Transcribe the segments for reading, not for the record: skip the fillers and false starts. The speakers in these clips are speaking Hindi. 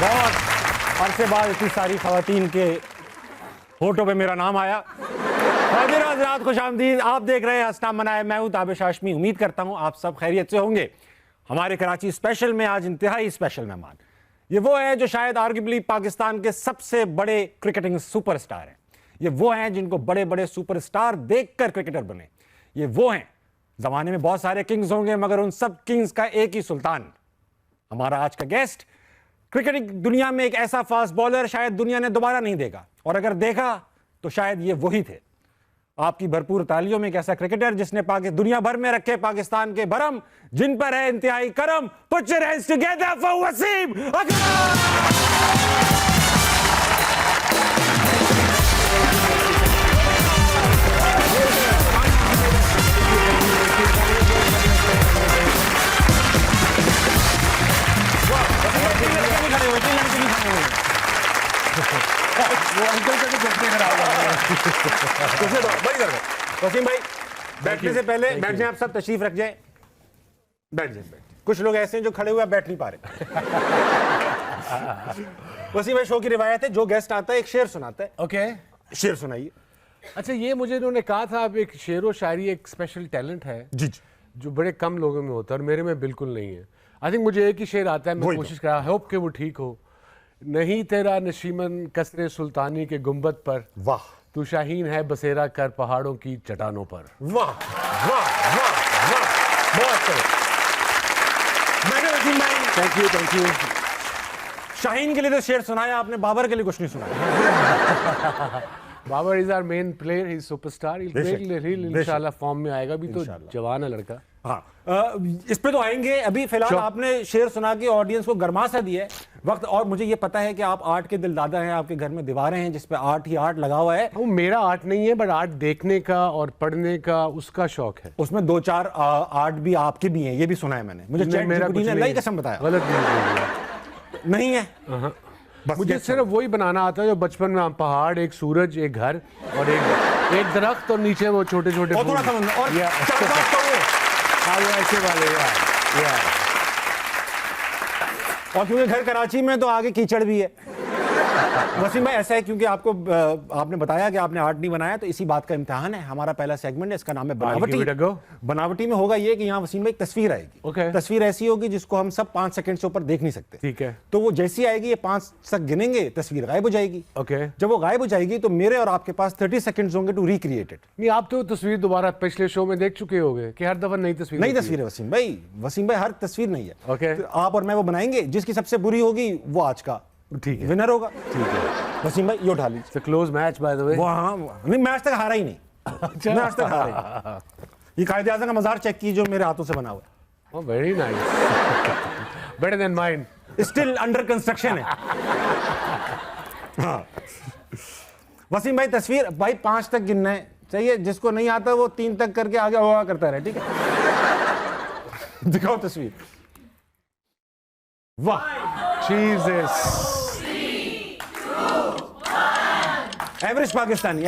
बहुत अरसे बाद इतनी सारी खवातीन के होठों पे मेरा नाम आया। हज़रात खुशामदीद, आप देख रहे हैं हंसना मनाए, मैं हूं ताबिश हाशमी। उम्मीद करता हूं आप सब खैरियत से होंगे। हमारे कराची स्पेशल में आज इंतहाई स्पेशल मेहमान, ये वो हैं जो शायद आर्गुएबली पाकिस्तान के सबसे बड़े क्रिकेटिंग सुपरस्टार हैं। ये वो हैं जिनको बड़े बड़े सुपरस्टार देखकर क्रिकेटर बने। ये वो हैं, जमाने में बहुत सारे किंग्स होंगे मगर उन सब किंग्स का एक ही सुल्तान। हमारा आज का गेस्ट क्रिकेट दुनिया में एक ऐसा फास्ट बॉलर शायद दुनिया ने दोबारा नहीं देखा, और अगर देखा तो शायद ये वही थे। आपकी भरपूर तालियों में एक ऐसा क्रिकेटर जिसने दुनिया भर में रखे पाकिस्तान के भरम, जिन पर है इंतहाई करम। Put your hands together for Wasim Akram. वो अंकल का चलते खराब वसीम भाई, बैठने से पहले बैठ जाएं, आप सब तशरीफ रख जाएं। बैठ जाएं। कुछ लोग ऐसे हैं जो खड़े हुए बैठ नहीं पा रहे। वसीम भाई, शो की रिवायत है, जो गेस्ट आता है एक शेर सुनाता है। ओके, शेर सुनाइए। अच्छा, ये मुझे इन्होंने कहा था, अब एक शेर व शायरी एक स्पेशल टैलेंट है जी जी, जो बड़े कम लोगों में होता है और मेरे में बिल्कुल नहीं है। आई थिंक मुझे एक ही शेर आता है, मैं कोशिश कर रहा, होप कि वो ठीक हो। नहीं तेरा नशीमन कसरे सुल्तानी के गुंबद पर, वाह, तू शाहीन है बसेरा कर पहाड़ों की चट्टानों पर। वाह वाह वाह वाह, बहुत वसीम भाई, थैंक यू। शाहीन के लिए तो शेर सुनाया आपने, बाबर के लिए कुछ नहीं सुनाया। Babar is our main player, he is superstar, इंशाल्लाह फॉर्म में आएगा। भी तो जवान है लड़का। हाँ, इस पे तो आएंगे। अभी फिलहाल आपने शेर सुना के ऑडियंस को गरमा सा दिया है वक्त, और मुझे ये पता है कि आप आर्ट के दिलदादा हैं। आपके घर में दीवारें हैं जिस पे आर्ट ही आर्ट लगा हुआ है। वो मेरा आर्ट नहीं है, बट आर्ट देखने का और पढ़ने का उसका शौक है। उसमें दो चार आर्ट भी आपके भी हैं, ये भी सुना है मैंने। मुझे चैटजीपीटी ने अल्लाह की कसम बताया। गलत नहीं है। बस मुझे सिर्फ वही बनाना आता है जो बचपन में, पहाड़, एक सूरज, एक घर और एक दरख्त और नीचे वो छोटे छोटे और थोड़ा समझ और ऐसे वाले यार। और क्योंकि घर कराची में तो आगे कीचड़ भी है। वसीम भाई, ऐसा है क्योंकि आपको आपने बताया कि आपने आर्ट नहीं बनाया, तो इसी बात का इम्तिहान है। हमारा पहला सेगमेंट है, इसका नाम है बनावटी। बनावटी में होगा ये कि यहाँ वसीम भाई तस्वीर आएगी। तस्वीर ऐसी होगी जिसको हम सब 5 सेकंड से ऊपर देख नहीं सकते। ठीक है। तो वो जैसी आएगी, ये 5 तक गिनेंगे, तस्वीर गायब हो जाएगी। ओके। जब वो गायब हो जाएगी तो मेरे और आपके पास 30 सेकंड्स होंगे टू रिक्रिएट इट। नहीं, आप तो तस्वीर दोबारा पिछले शो में देख चुके होंगे कि हर दफा नई तस्वीर है वसीम भाई। वसीम भाई, हर तस्वीर नहीं है। ओके। तो आप और मैं वो बनाएंगे, जिसकी सबसे बुरी होगी वो आज का ठीक है विनर होगा। ठीक है वसीम भाई, ये उठा लीजिए। Close match by the way. वो हाँ, नहीं मैं आज तक हारा ही नहीं। मैं आज तक हारा ही नहीं। ये कायदे आज़म का मज़ार चेक की जो मेरे हाथों से बना हुआ है। Oh, very nice, better than mine. Still under construction है। हाँ। वसीम भाई, तस्वीर भाई 5 तक गिनना है, चाहिए जिसको नहीं आता वो 3 तक करके आगे हुआ करता रहे। ठीक है, दिखाओ तस्वीर। वाह, एवरेज पाकिस्तानी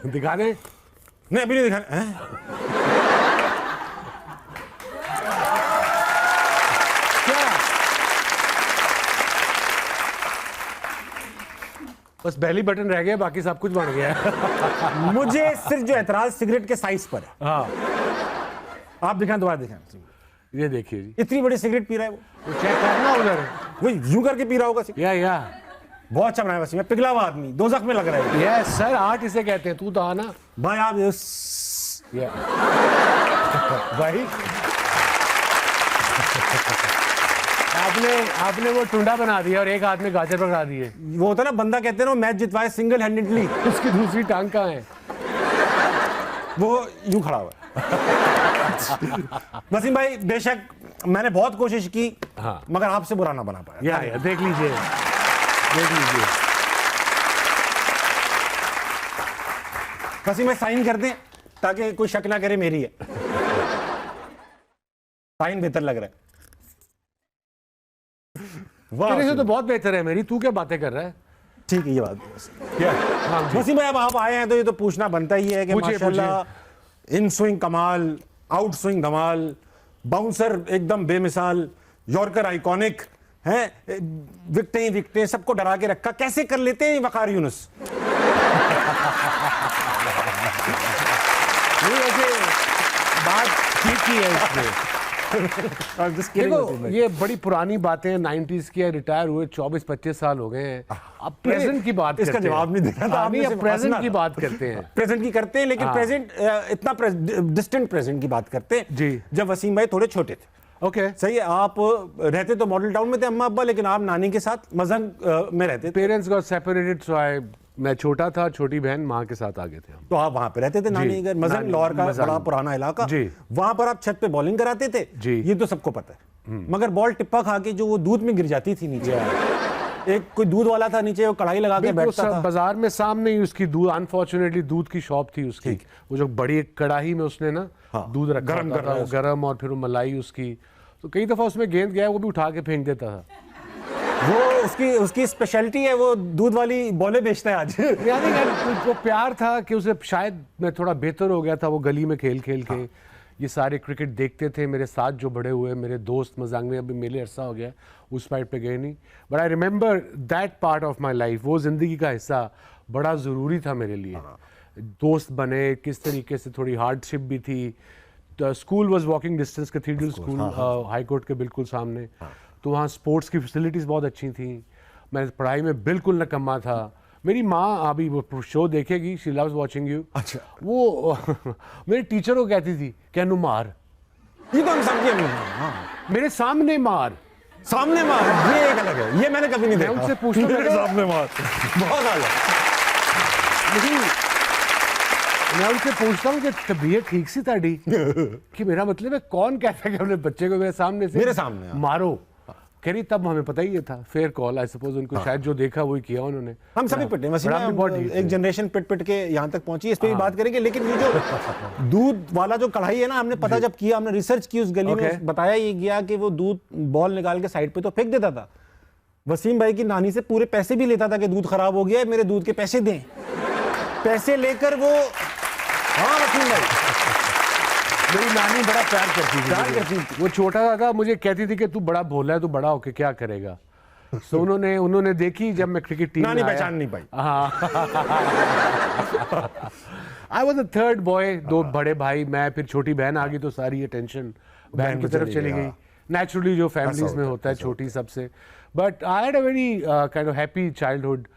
दिखा दे। नहीं, अभी नहीं दिखाना। क्या? बस बेली बटन रह गया, बाकी सब कुछ बन गया। मुझे सिर्फ जो एतराज सिगरेट के साइज पर है। हाँ, आप दिखाएं, दोबारा दिखाएं। ये देखिए जी, इतनी बड़ी सिगरेट पी रहा है वो। चेक करना उधर, वो यूं करके पी रहा होगा। या बहुत अच्छा बनाया वसीम, पिघला हुआ आदमी, दोज़ख में लग रहा है। यस सर, आर्ट इसे कहते हैं। तू तो आना भाई, आप भाई आपने वो टुंडा बना दिया और एक हाथ में गाजर पकड़ा दिए। वो होता ना, बंदा कहते हैं ना मैच जितवाए सिंगल हैंडेडली, उसकी दूसरी टांग कहाँ है? वो यूं खड़ा हुआ है। वसीम भाई, बेशक मैंने बहुत कोशिश की हाँ। मगर आपसे बुरा ना बना पाया। या देख लीजिए, देख लीजिए। वसीम भाई साइन कर दें ताकि कोई शक ना करे मेरी है। साइन बेहतर लग रहा है। वाह तेरे से तो बहुत बेहतर है मेरी, तू क्या बातें कर रहा है? ठीक है, ये बात क्या वसीम भाई, अब आप आए हैं तो ये तो पूछना बनता ही है कि माशाल्लाह इन स्विंग कमाल, आउट स्विंग धमाल, बाउंसर एकदम बेमिसाल, यॉर्कर आइकॉनिक है, विकटें ही विकटें, सबको डरा के रखा। कैसे कर लेते हैं वकार यूनुस? बात ठीक ही है इसमें। देखो ये बड़ी पुरानी बातें 90s की है, रिटायर हुए 24-25 साल हो गए हैं। अब प्रेजेंट की बात इसका जवाब नहीं देना था आपने, अब प्रेजेंट की बात करते हैं। प्रेजेंट की करते हैं, लेकिन प्रेजेंट इतना डिस्टेंट प्रेजेंट की बात करते हैं जी, जब वसीम भाई थोड़े छोटे थे। ओके सही है, आप रहते तो मॉडल टाउन में थे अम्मा अब्बा, लेकिन आप नानी के साथ मजहन में रहते थे। पेरेंट्स गॉट सेपरेटेड, सो आई, मैं छोटा था, छोटी बहन माँ के साथ आ गए थे हम। तो आप वहां पे रहते थे नानी के घर, मजहन लाहौर का बड़ा पुराना इलाका जी। वहां पर आप छत पे बॉलिंग कराते थे जी। ये तो सबको पता है, मगर बॉल टिप्पा खा के जो वो दूध में गिर जाती थी नीचे, एक कोई दूध वाला था नीचे, वो कढ़ाई लगा के बैठता था बाजार में, सामने ही उसकी दूध, अनफॉर्चुनेटली दूध की शॉप थी उसकी, वो जो बड़ी कढ़ाई में उसने ना दूध रखा गरम कर था, वो गरम, और फिर वो मलाई उसकी, तो कई दफा उसमें गेंद गया वो भी उठा के फेंक देता था। वो उसकी स्पेशलिटी है, वो दूध वाली बॉलें बेचता है आज। यानी वो प्यार था कि उसे, शायद मैं थोड़ा बेहतर हो गया था वो गली में खेल खेल के। ये सारे क्रिकेट देखते थे मेरे साथ जो बड़े हुए, मेरे दोस्त मजाक में, अभी मेरे अरसा हो गया उस साइड पे गए नहीं, but I remember that part of my life. वो जिंदगी का हिस्सा बड़ा ज़रूरी था मेरे लिए। दोस्त बने, किस तरीके से, थोड़ी हार्डशिप भी थी। School was walking distance, cathedral school high court के बिल्कुल सामने, तो वहाँ स्पोर्ट्स की फैसिलिटीज़ बहुत अच्छी थी। मैं पढ़ाई में बिल्कुल नकम्मा था। मेरी माँ अभी वो शो देखेगी, शी लव्स वाचिंग यू। अच्छा। वो मेरे टीचर को कहती थी क्या नु मार, ये तो हम समझे। मेरे सामने मार, सामने मार, ये एक अलग है, ये मैंने कभी नहीं देखा। उनसे पूछता मेरे सामने मार, बहुत अलग। लेकिन मैं उनसे पूछता हूँ कि तबीयत ठीक सी ताड़ी कि मेरा मतलब है कौन कहता है कि अपने बच्चे को मेरे सामने से मेरे सामने मारो। कह रही तब हमें पता ही ये था, फेयर कॉल आई सपोज, उनको शायद जो देखा वही किया उन्होंने। हम सभी पिटे, वसीम एक जनरेशन पिट पिट के यहाँ तक पहुंची, इस पे भी बात करेंगे। लेकिन ये जो दूध वाला जो कढ़ाई है ना, हमने पता जब किया, हमने रिसर्च की उस गली में, बताया ये गया कि वो दूध बॉल निकाल के साइड पे तो फेंक देता था। वसीम भाई की नानी से पूरे पैसे भी लेता था कि दूध खराब हो गया, मेरे दूध के पैसे दें। पैसे लेकर वो, हाँ वसीम भाई, मेरी नानी बड़ा प्यार करती थी। वो छोटा था, मुझे कहती थी कि तू बड़ा भोला है, तू बड़ा होके क्या करेगा। सो उन्होंने देखी जब मैं क्रिकेट टीम में पहचान नहीं पाई। I was the third boy, दो बड़े भाई, मैं, फिर छोटी बहन आ गई तो सारी अटेंशन बहन की तरफ चली गई। नेचुरली जो फैमिलीज में होता है, छोटी सबसे। But I had a very kind of happy childhood.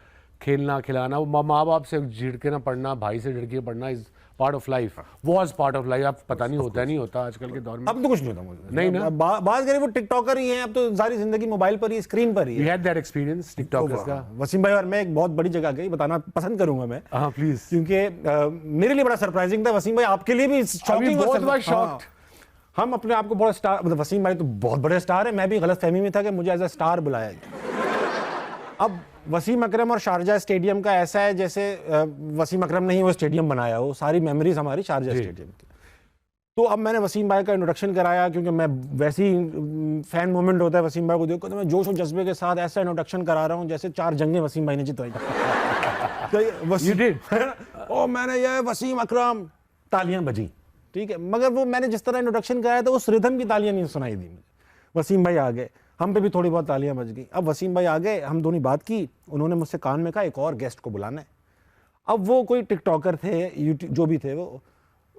खेलना खिलाना, माँ बाप से झिड़ के ना पढ़ना, भाई से झिड़ के पढ़ना is part of life, was part of life. अब पता नहीं होता, नहीं होता आजकल के दौर में। अब तो कुछ नहीं होता मुझे, नहीं ना। बात करें वो टिकटॉकर ही हैं, अब तो सारी जिंदगी मोबाइल पर ही, स्क्रीन पर ही है। We had that experience, TikTokers का। वसीम भाई और मैं एक बहुत बड़ी जगह गई, बताना पसंद करूंगा मैं। हाँ प्लीज, क्योंकि मेरे लिए बड़ा सरप्राइजिंग था वसीम भाई, आपके लिए भी शॉकिंग। बहुत शॉक्ड। हम अपने आप को बहुत स्टार, मतलब वसीम भाई तो बहुत बड़े स्टार है, मैं भी गलत फहमी में था कि मुझे एज अ स्टार बुलाया गया। अब वसीम अकरम और शारजा स्टेडियम का ऐसा है जैसे वसीम अकरम ने ही वो स्टेडियम बनाया हो, सारी मेमोरीज हमारी शारजा स्टेडियम की। तो अब मैंने वसीम भाई का इंट्रोडक्शन कराया, क्योंकि मैं वैसे ही फैन मोमेंट होता है वसीम भाई को देखो, तो मैं जोश और जज्बे के साथ ऐसा इंट्रोडक्शन करा रहा हूँ जैसे 4 जंगें वसीम भाई ने जितवाई। तो मैंने ये वसीम अकरम, तालियां बजी, ठीक है, मगर वो मैंने जिस तरह इंट्रोडक्शन कराया था उस रिदम की तालियां नहीं सुनाई दी मुझे। वसीम भाई आ गए, हम पे भी थोड़ी बहुत तालियां बज गई। अब वसीम भाई आ गए, हम दोनों बात की, उन्होंने मुझसे कान में कहा एक और गेस्ट को बुलाना है। अब वो कोई टिकटॉकर थे, यूट्यूब जो भी थे वो,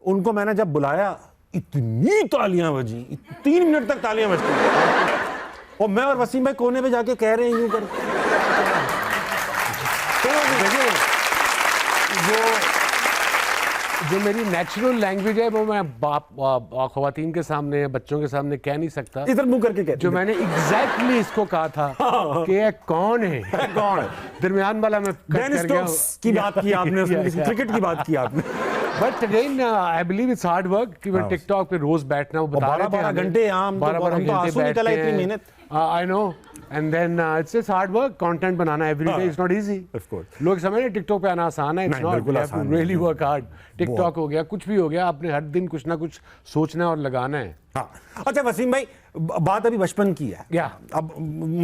उनको मैंने जब बुलाया इतनी तालियां बजी, 3 मिनट तक तालियां बजती, और मैं और वसीम भाई कोने पे जाके कह रहे हैं यूं कर। वो जो मेरी नेचुरल लैंग्वेज है वो मैं ख्वातीन के सामने, बच्चों के सामने कह नहीं सकता। इधर मुंह करके कहते, जो मैंने एग्जैक्टली इसको कहा था कि ये कौन है, कौन है, दरमियान वाला मैं की बात की आपने, क्रिकेट की बात की आपने। But again I believe it's hard work कि मैं टिकटॉक पे रोज बैठना, वो बता रहे थे 12 घंटे आम 12 आंसू निकला इतनी मेहनत। I know and then it's hard work, content बनाना every day is not easy. Of course लोग समझ रहे टिकटॉक पे आना आसान है, इट्स नॉट, बिल्कुल आसान रियली वर्क हार्ड। टिकटॉक हो गया, कुछ भी हो गया, आपने हर दिन कुछ ना कुछ सोचना और लगाना है। हाँ। अच्छा वसीम भाई, बात अभी बचपन की है। या अब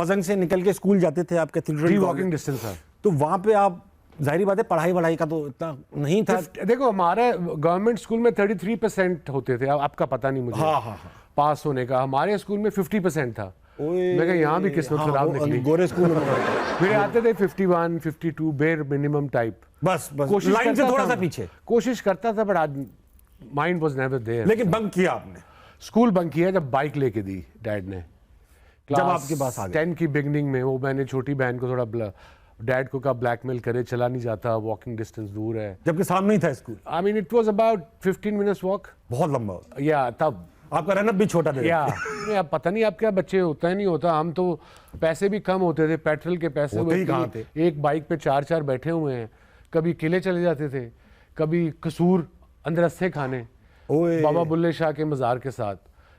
मजंग से निकल के स्कूल जाते थे आप कैथेड्रल, वॉकिंग डिस्टेंस था, तो वहां पे आप जाहिर बात है पढ़ाई वढ़ाई का तो इतना नहीं था। देखो हमारे गवर्नमेंट स्कूल में 33% होते थे, आपका पता नहीं मुझे। हाँ। पास होने का हमारे स्कूल में 50% था। मैं कहा यहाँ भी किस्मत खराब निकली। गोरे स्कूल में मेरे आते थे 51, 52 बेर मिनिमम टाइप। बस कोशिश लाइन से करता थोड़ा था, सा पीछे कोशिश करता था, बट आज माइंड वाज नेवर देयर। लेकिन बंक किया आपने? स्कूल बंक किया जब बाइक लेके दी डैड ने, जब आपके पास आ गए 10 की बिगनिंग में। वो मैंने छोटी बहन को थोड़ा डैड को कहा ब्लैकमेल करे, चला नहीं जाता, वॉकिंग डिस्टेंस दूर है, जबकि सामने ही था school. I mean it was about 15 minutes walk. बहुत लंबा होता या तब आपका रनअप भी छोटा था। या अब पता नहीं आप क्या बच्चे होता है नहीं होता, हम तो पैसे भी कम होते थे, पेट्रोल के पैसे होते ही कहाँ थे। एक बाइक पे 4 बैठे हुए हैं, कभी किले चले जाते थे, कभी कसूर अंदरस्ते खाने बाबा बुल्ले शाह के मज़ार के साथ।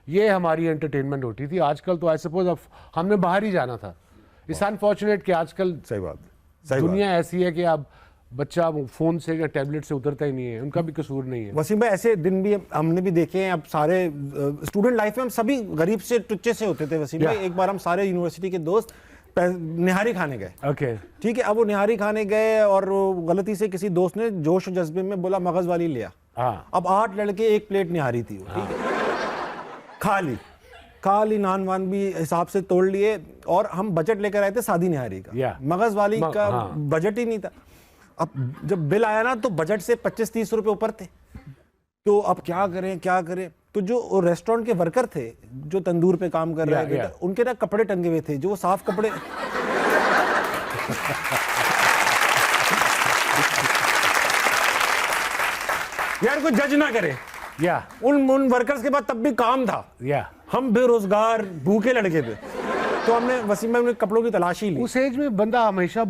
ये हमारी एंटरटेनमेंट होती थी। आजकल तो आई सपोज अब हमने बाहर ही जाना था। इट्स अनफॉर्चुनेट कि आजकल सही बात, दुनिया ऐसी है कि अब बच्चा फोन से या टैबलेट से उतरता ही नहीं है, उनका भी कसूर नहीं है। वसीम भाई ऐसे दिन भी हमने भी देखे हैं। अब सारे स्टूडेंट लाइफ में हम सभी गरीब से टुच्चे से होते थे वसीम भाई। एक बार हम सारे यूनिवर्सिटी के दोस्त निहारी खाने गए। ओके ठीक है, अब वो निहारी खाने गए और गलती से किसी दोस्त ने जोश और जज्बे में बोला मगज वाली लिया। अब 8 लड़के, एक प्लेट निहारी थी, ठीक है, खा ली नान वान भी हिसाब से तोड़ लिए, और हम बजट लेकर आए थे सादी निहारी का, मगज वाली का बजट ही नहीं था। अब जब बिल आया ना तो बजट से 25-30 रुपए ऊपर थे। तो अब क्या करें। तो जो रेस्टोरेंट के वर्कर थे जो तंदूर पे काम कर रहे थे, उनके ना कपड़े टंगे हुए थे, जो वो साफ कपड़े यार कोई जज ना करे। उन वर्कर्स के बाद तब भी काम था। हम बेरोजगार भूखे लड़के थे। तो हमने वसीम भाई कपड़ों की तलाशी ली। उस एज में बंदा हमेशा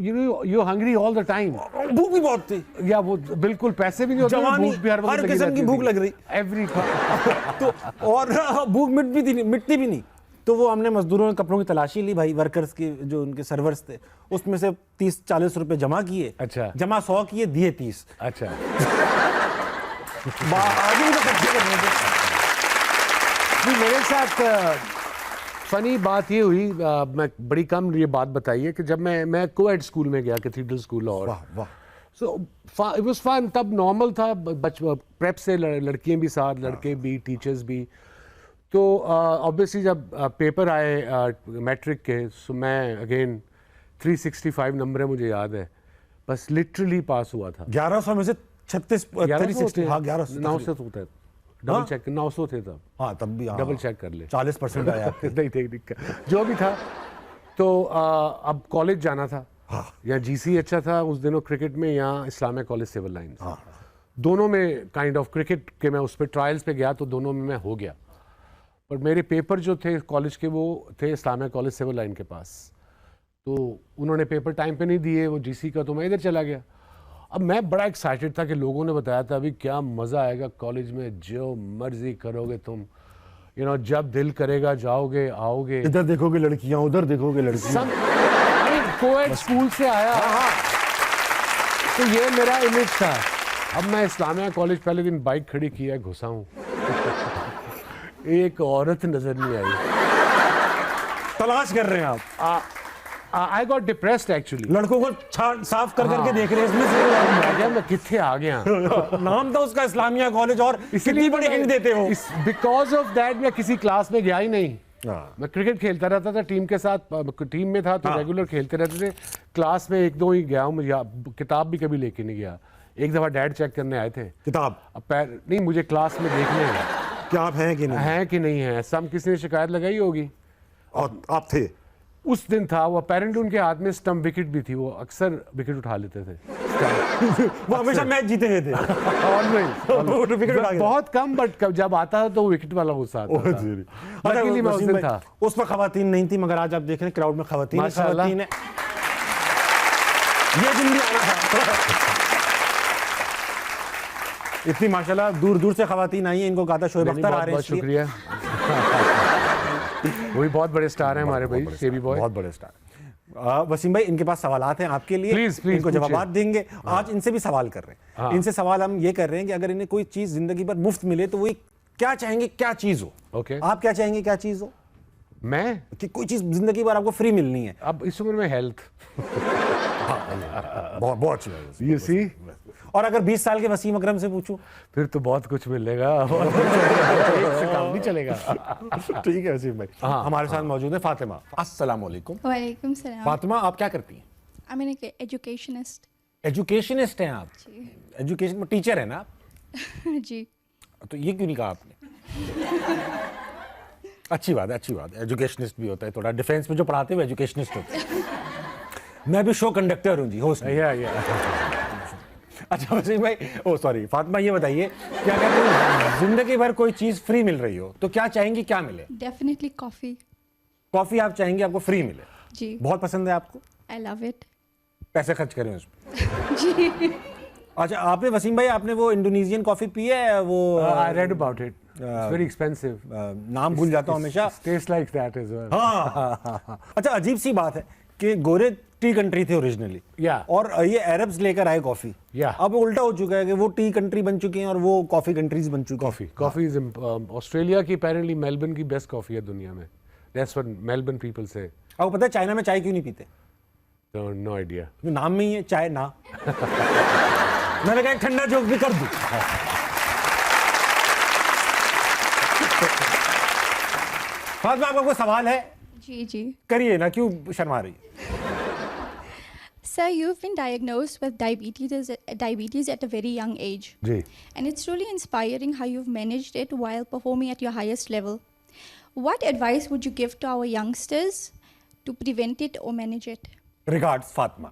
you hungry all the time, भूख भी बहुत थी। या वो बिल्कुल पैसे भी नहीं होते, भूख भी हर किस्म की भूख लग रही एवरी तो और भूख मिटती भी नहीं। तो वो हमने मजदूरों ने कपड़ों की तलाशी ली भाई, वर्कर्स की जो उनके सर्वर्स थे, उसमें से 30-40 रुपए जमा किए। अच्छा, जमा 100 किए, दिए 30। अच्छा मेरे साथ फनी बात ये हुई, मैं बड़ी कम ये बात बताई है कि जब मैं कोएड स्कूल में गया, कैथेड्रल स्कूल, और सो इट वाज फन। तब नॉर्मल था, प्रेप से लड़कियां भी साथ, लड़के भी, टीचर्स भी। तो ऑब्वियसली जब पेपर आए मैट्रिक के, सो मैं अगेन 365 नंबर है मुझे याद है, बस लिटरली पास हुआ था। 1100 में से 36 900 होता है, डबल चेक 900 थे तब। हाँ तब भी डबल चेक कर ले, 40% आया। नहीं दिक्कत जो भी था। तो अब कॉलेज जाना था। या जीसी अच्छा था उस दिनों क्रिकेट में, या इस्लामिया कॉलेज सिविल लाइंस, दोनों में काइंड ऑफ क्रिकेट के मैं उस पर ट्रायल्स पे गया, तो दोनों में मैं हो गया। पर मेरे पेपर जो थे कॉलेज के वो थे इस्लामिया कॉलेज सिविल लाइन के पास, तो उन्होंने पेपर टाइम पे नहीं दिए वो जीसी का, तो मैं इधर चला गया। अब मैं बड़ा एक्साइटेड था कि लोगों ने बताया था अभी क्या मज़ा आएगा कॉलेज में, जो मर्जी करोगे तुम, जब दिल करेगा जाओगे आओगे, इधर देखोगे लड़कियां, उधर देखोगे लड़कियां। कोएड स्कूल से आया, तो ये मेरा इमेज था। अब मैं इस्लामिया कॉलेज पहले दिन बाइक खड़ी किया, घुसा हूँ, एक औरत नजर नहीं आई। तलाश कर रहे हैं आप? I got depressed actually. लड़कों को साफ कर करके देख रहे हैं इसमें से। मैं किथे आ गया। नाम था उसका इस्लामिया कॉलेज, और इतनी बड़ी हिंट देते हो। Because of that मैं किसी क्लास में गया ही नहीं। मैं क्रिकेट खेलता रहता था टीम के साथ, टीम में था तो रेगुलर खेलते रहते थे। क्लास में 1-2 ही गया हूँ, किताब भी कभी लेके नहीं गया। एक दफा डैड चेक करने आए थे किताब, नहीं मुझे क्लास में देखने हैं क्या आप हैं कि नहीं है। सब किसी ने शिकायत लगाई होगी, और आप थे। उस दिन था वो अपेरेंटली उनके हाथ में स्टंप विकेट भी थी, वो अक्सर विकेट उठा लेते थे। वो हमेशा मैच जीते हुए थे। बहुत कम, बट जब आता था तो विकेट वाला गुस्सा आता था। लकीली मैं उस दिन था। उस पर खवातीन नहीं थी, मगर आज आप देख रहे हैं क्राउड में खवातीन है। ये दिन भी आना था। इतनी माशाल्लाह दूर दूर से खवातीन आई हैं, इनको कहा था शोएब अख्तर आ रहे हैं बहुत शुक्रिया। वो भी बहुत बड़े स्टार हैं हमारे भाई, शेबी बॉय। बहुत बड़े स्टार। वसीम भाई, इनके पास सवालात हैं आपके लिए, प्लीज इनको जवाब देंगे। आज इनसे भी सवाल कर रहे हैं। इनसे सवाल हम ये कर रहे हैं कि अगर इन्हें कोई चीज जिंदगी भर मुफ्त मिले तो वो क्या चाहेंगे, क्या चीज हो? ओके, आप क्या चाहेंगे, क्या चीज हो? मैं कि कोई चीज जिंदगी भर आपको फ्री मिलनी है। अब इस उम्र में हेल्थ। बहुत अच्छी बात है। यू सी, और अगर 20 साल के वसीम अकरम से पूछूं फिर तो बहुत कुछ मिलेगा, एक से काम नहीं चलेगा। ठीक है वसीम भाई। हमारे साथ मौजूद है फातिमा। अस्सलाम वालेकुम। वालेकुम सलाम। फातिमा, आप क्या करती हैं? I mean educationist. एजुकेशनिस्ट हैं आप? जी। एजुकेशन में टीचर है ना आप? जी। तो ये क्यों नहीं कहा आपने? अच्छी बात है, अच्छी बात है। एजुकेशनिस्ट भी होता है, थोड़ा डिफेंस में जो पढ़ाते हुए एजुकेशनिस्ट होते हैं। मैं भी शो कंडक्टर हूँ जी, होस्ट। अच्छा वसीम भाई, ओ सॉरी फातिमा, ये बताइए कि अगर जिंदगी भर कोई चीज फ्री मिल रही हो तो क्या चाहेंगी, क्या मिले? Definitely coffee. कॉफी आप चाहेंगे आपको फ्री मिले? जी। बहुत पसंद है आपको? I love it. पैसे खर्च करें उस पर? जी। अच्छा, आपने वसीम भाई, आपने वो इंडोनेशियन कॉफी पी है? वो I read about it, it's very expensive. नाम भूल जाता हूँ हमेशा। Taste like that as well. हाँ। अच्छा, अजीब सी बात है कि गोरे टी कंट्री थे ओरिजिनली, और ये अरब्स लेकर आए कॉफी। अब उल्टा हो चुका है कि वो टी कंट्री बन चुकी हैं और वो कॉफी कंट्रीज बन चुकी हैं। कॉफी इज ऑस्ट्रेलिया की अपेरेंटली मेलबर्न की बेस्ट कॉफी है दुनिया में। दैट्स व्हाट मेलबर्न पीपल से। आपको पता है चाइना में चाय क्यों नहीं पीते? No idea. नाम में ही है चाय ना। मैंने कहा एक ठंडा जोक भी कर दूं। फातिमा, आपका कोई सवाल है? जी जी। करिए ना, क्यों शर्मा रही है? Sir, you've been diagnosed with diabetes at a very young age. Ji. And it's really inspiring how you've managed it while performing at your highest level. What advice would you give to our youngsters to prevent it or manage it? Regards, Fatima.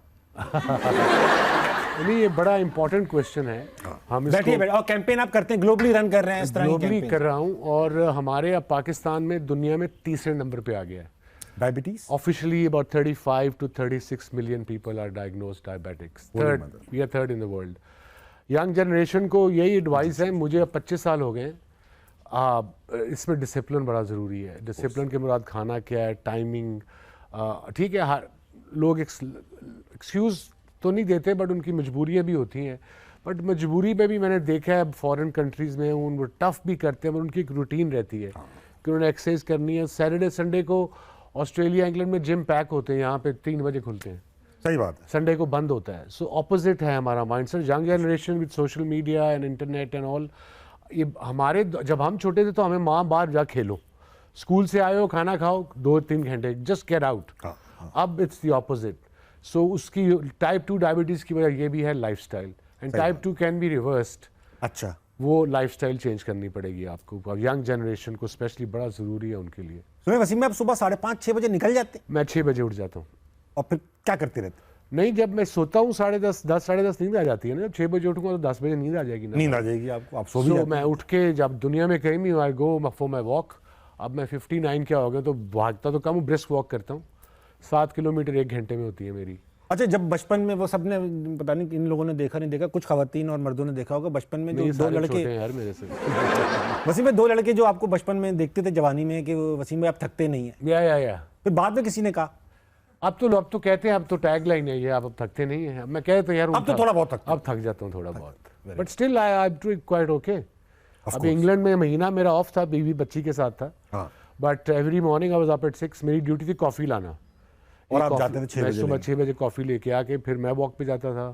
नहीं, ये बड़ा इंपॉर्टेंट क्वेश्चन है। हम बैठिए बैठिए। और कैंपेन आप करते हैं, ग्लोबली रन कर रहे हैं इस तरह की ग्लोबली कैंपेन? कर रहा हूँ, और हमारे अब पाकिस्तान में दुनिया में तीसरे नंबर पे आ गया है diabetes. Officially about 35 to 36 million people are diagnosed diabetics. We are third in the world. Young generation को यही एडवाइस है। मुझे अब 25 साल हो गए। इसमें डिसिप्लिन बड़ा ज़रूरी है। डिसिप्लिन के मुराद खाना क्या है, टाइमिंग, ठीक है। हर लोग एक्सक्यूज़ तो नहीं देते, बट उनकी मजबूरियाँ भी होती हैं। बट मजबूरी में भी मैंने देखा है, फॉरेन कंट्रीज़ में उन वो टफ़ भी करते हैं, पर उनकी एक रूटीन रहती है कि उन्होंने एक्सरसाइज करनी है। सैटरडे संडे को ऑस्ट्रेलिया इंग्लैंड में जिम पैक होते हैं, यहाँ पे 3 बजे खुलते हैं। सही बात है। संडे को बंद होता है। सो ऑपोजिट है हमारा mindset. Young generation with social media and internet and all, ये हमारे जब हम छोटे थे तो हमें माँ बाहर जा खेलो, स्कूल से आए हो खाना खाओ 2-3 घंटे, जस्ट गेट आउट। अब इट्स द ऑपोजिट। सो उसकी टाइप 2 डायबिटीज़ की वजह ये भी है lifestyle, and type 2 can be reversed. अच्छा, वो लाइफस्टाइल चेंज करनी पड़ेगी आपको। अब यंग जनरेशन को स्पेशली बड़ा ज़रूरी है उनके लिए। सुनिए वसीम में आप सुबह 5:30-6 बजे निकल जाते हैं? मैं 6 बजे उठ जाता हूँ। और फिर क्या करते रहते? नहीं, जब मैं सोता हूँ 10:30, 10 नींद आ जाती है ना। जब 6 बजे उठूंगा तो 10 बजे नींद आ जाएगी ना। नींद आ जाएगी आपको, आप सो भी जाते हैं। मैं उठ के जब दुनिया में कहीं भी आई गो फॉर माई वॉक। अब मैं 59 क्या हो गया, तो भागता तो कम हूँ, ब्रिस्क वॉक करता हूँ। 7 किलोमीटर 1 घंटे में होती है मेरी। अच्छा, जब बचपन में वो सबने, पता नहीं इन लोगों ने देखा नहीं देखा, कुछ खवातीन और मर्दों ने देखा होगा बचपन में जो 2 लड़के यार मेरे से वसीम में 2 लड़के जो आपको बचपन में देखते थे जवानी में कि वसीम भाई आप थकते नहीं है, या फिर बाद में किसी ने कहा, अब तो कहते हैं, अब तो टैग लाइन है ये, अब थकते नहीं है। मैं कहते यार अब तो थोड़ा बहुत थकते, अब थक जाता हूँ थोड़ा बहुत, but still I do quite okay. अब इंग्लैंड में महीना मेरा ऑफ था, बीवी बच्ची के साथ था, but every morning I was up at 6। मेरी ड्यूटी थी कॉफी लाना, और आप जाते थे 6 बजे? सुबह 6 बजे कॉफी लेके आके फिर मैं वॉक पे जाता था,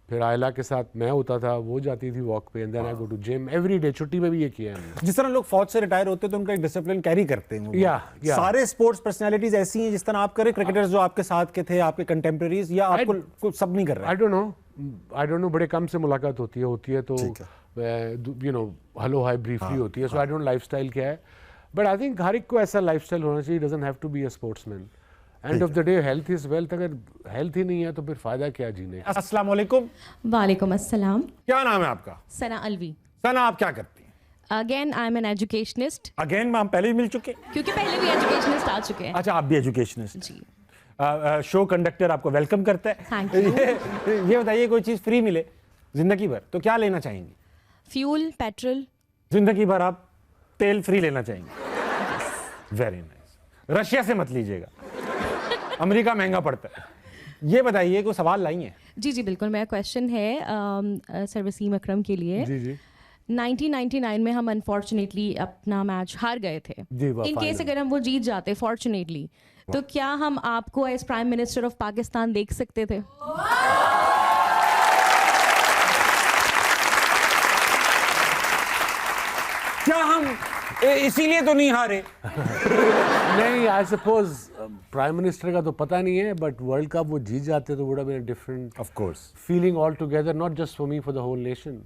फिर आयला के साथ मैं होता था, वो जाती थी वॉक पे, and then I go to gym every day. छुट्टी में भी ये किया है। जिस तरह लोग फौज से रिटायर होते हैं तो उनका एक डिसिप्लिन कैरी करते हैं। या सारे स्पोर्ट्स पर्सनालिटीज ऐसी हैं जिस तरह आप करें? क्रिकेटर्स जो आपके साथ के थे, आपके कंटेम्प्रेरीज, या आपको सब नहीं कर रहे? आई डोंट नो, बड़े कम से मुलाकात होती है तो you know hello hi briefly होती है। सो आई डोंट लाइफस्टाइल क्या है, बट आई थिंक हर एक को ऐसा लाइफस्टाइल होना चाहिए। Doesn't have to be a sportsman. End of the day health is wealth. अगर हेल्थ ही नहीं है तो फिर फायदा क्या जीने। अस्सलाम वालेकुम। वालेकुम अस्सलाम। क्या नाम है आपका? सना अलवी। सना, आप क्या करती हैं? Again I am an educationist. Again हम पहले भी मिल चुके, क्योंकि पहले भी एजुकेशनिस्ट आ चुके हैं। अच्छा, आप भी एजुकेशनिस्ट जी। शो कंडक्टर आपको वेलकम करता है। Thank you. ये बताइए, कोई चीज़ फ्री मिले जिंदगी भर तो क्या लेना चाहेंगी? Fuel, petrol. जिंदगी भर आप तेल फ्री लेना चाहेंगे। Very nice. रशिया से मत लीजिएगा, अमेरिका महंगा पड़ता है। ये बताइए कोई सवाल लाई है? जी जी बिल्कुल, मेरा क्वेश्चन है सर वसीम अकरम के लिए। जी जी 1999 में हम अनफॉर्चुनेटली अपना मैच हार गए थे। जी, वाह, इन केस final। अगर हम वो जीत जाते फॉर्चुनेटली, तो क्या हम आपको as prime minister of Pakistan देख सकते थे? क्या हम इसीलिए तो नहीं हारे? नहीं, आई सपोज प्राइम मिनिस्टर का तो पता नहीं है, बट वर्ल्ड कप वो जीत जाते तो would have been a different of course feeling all together, not just for me, for the whole nation.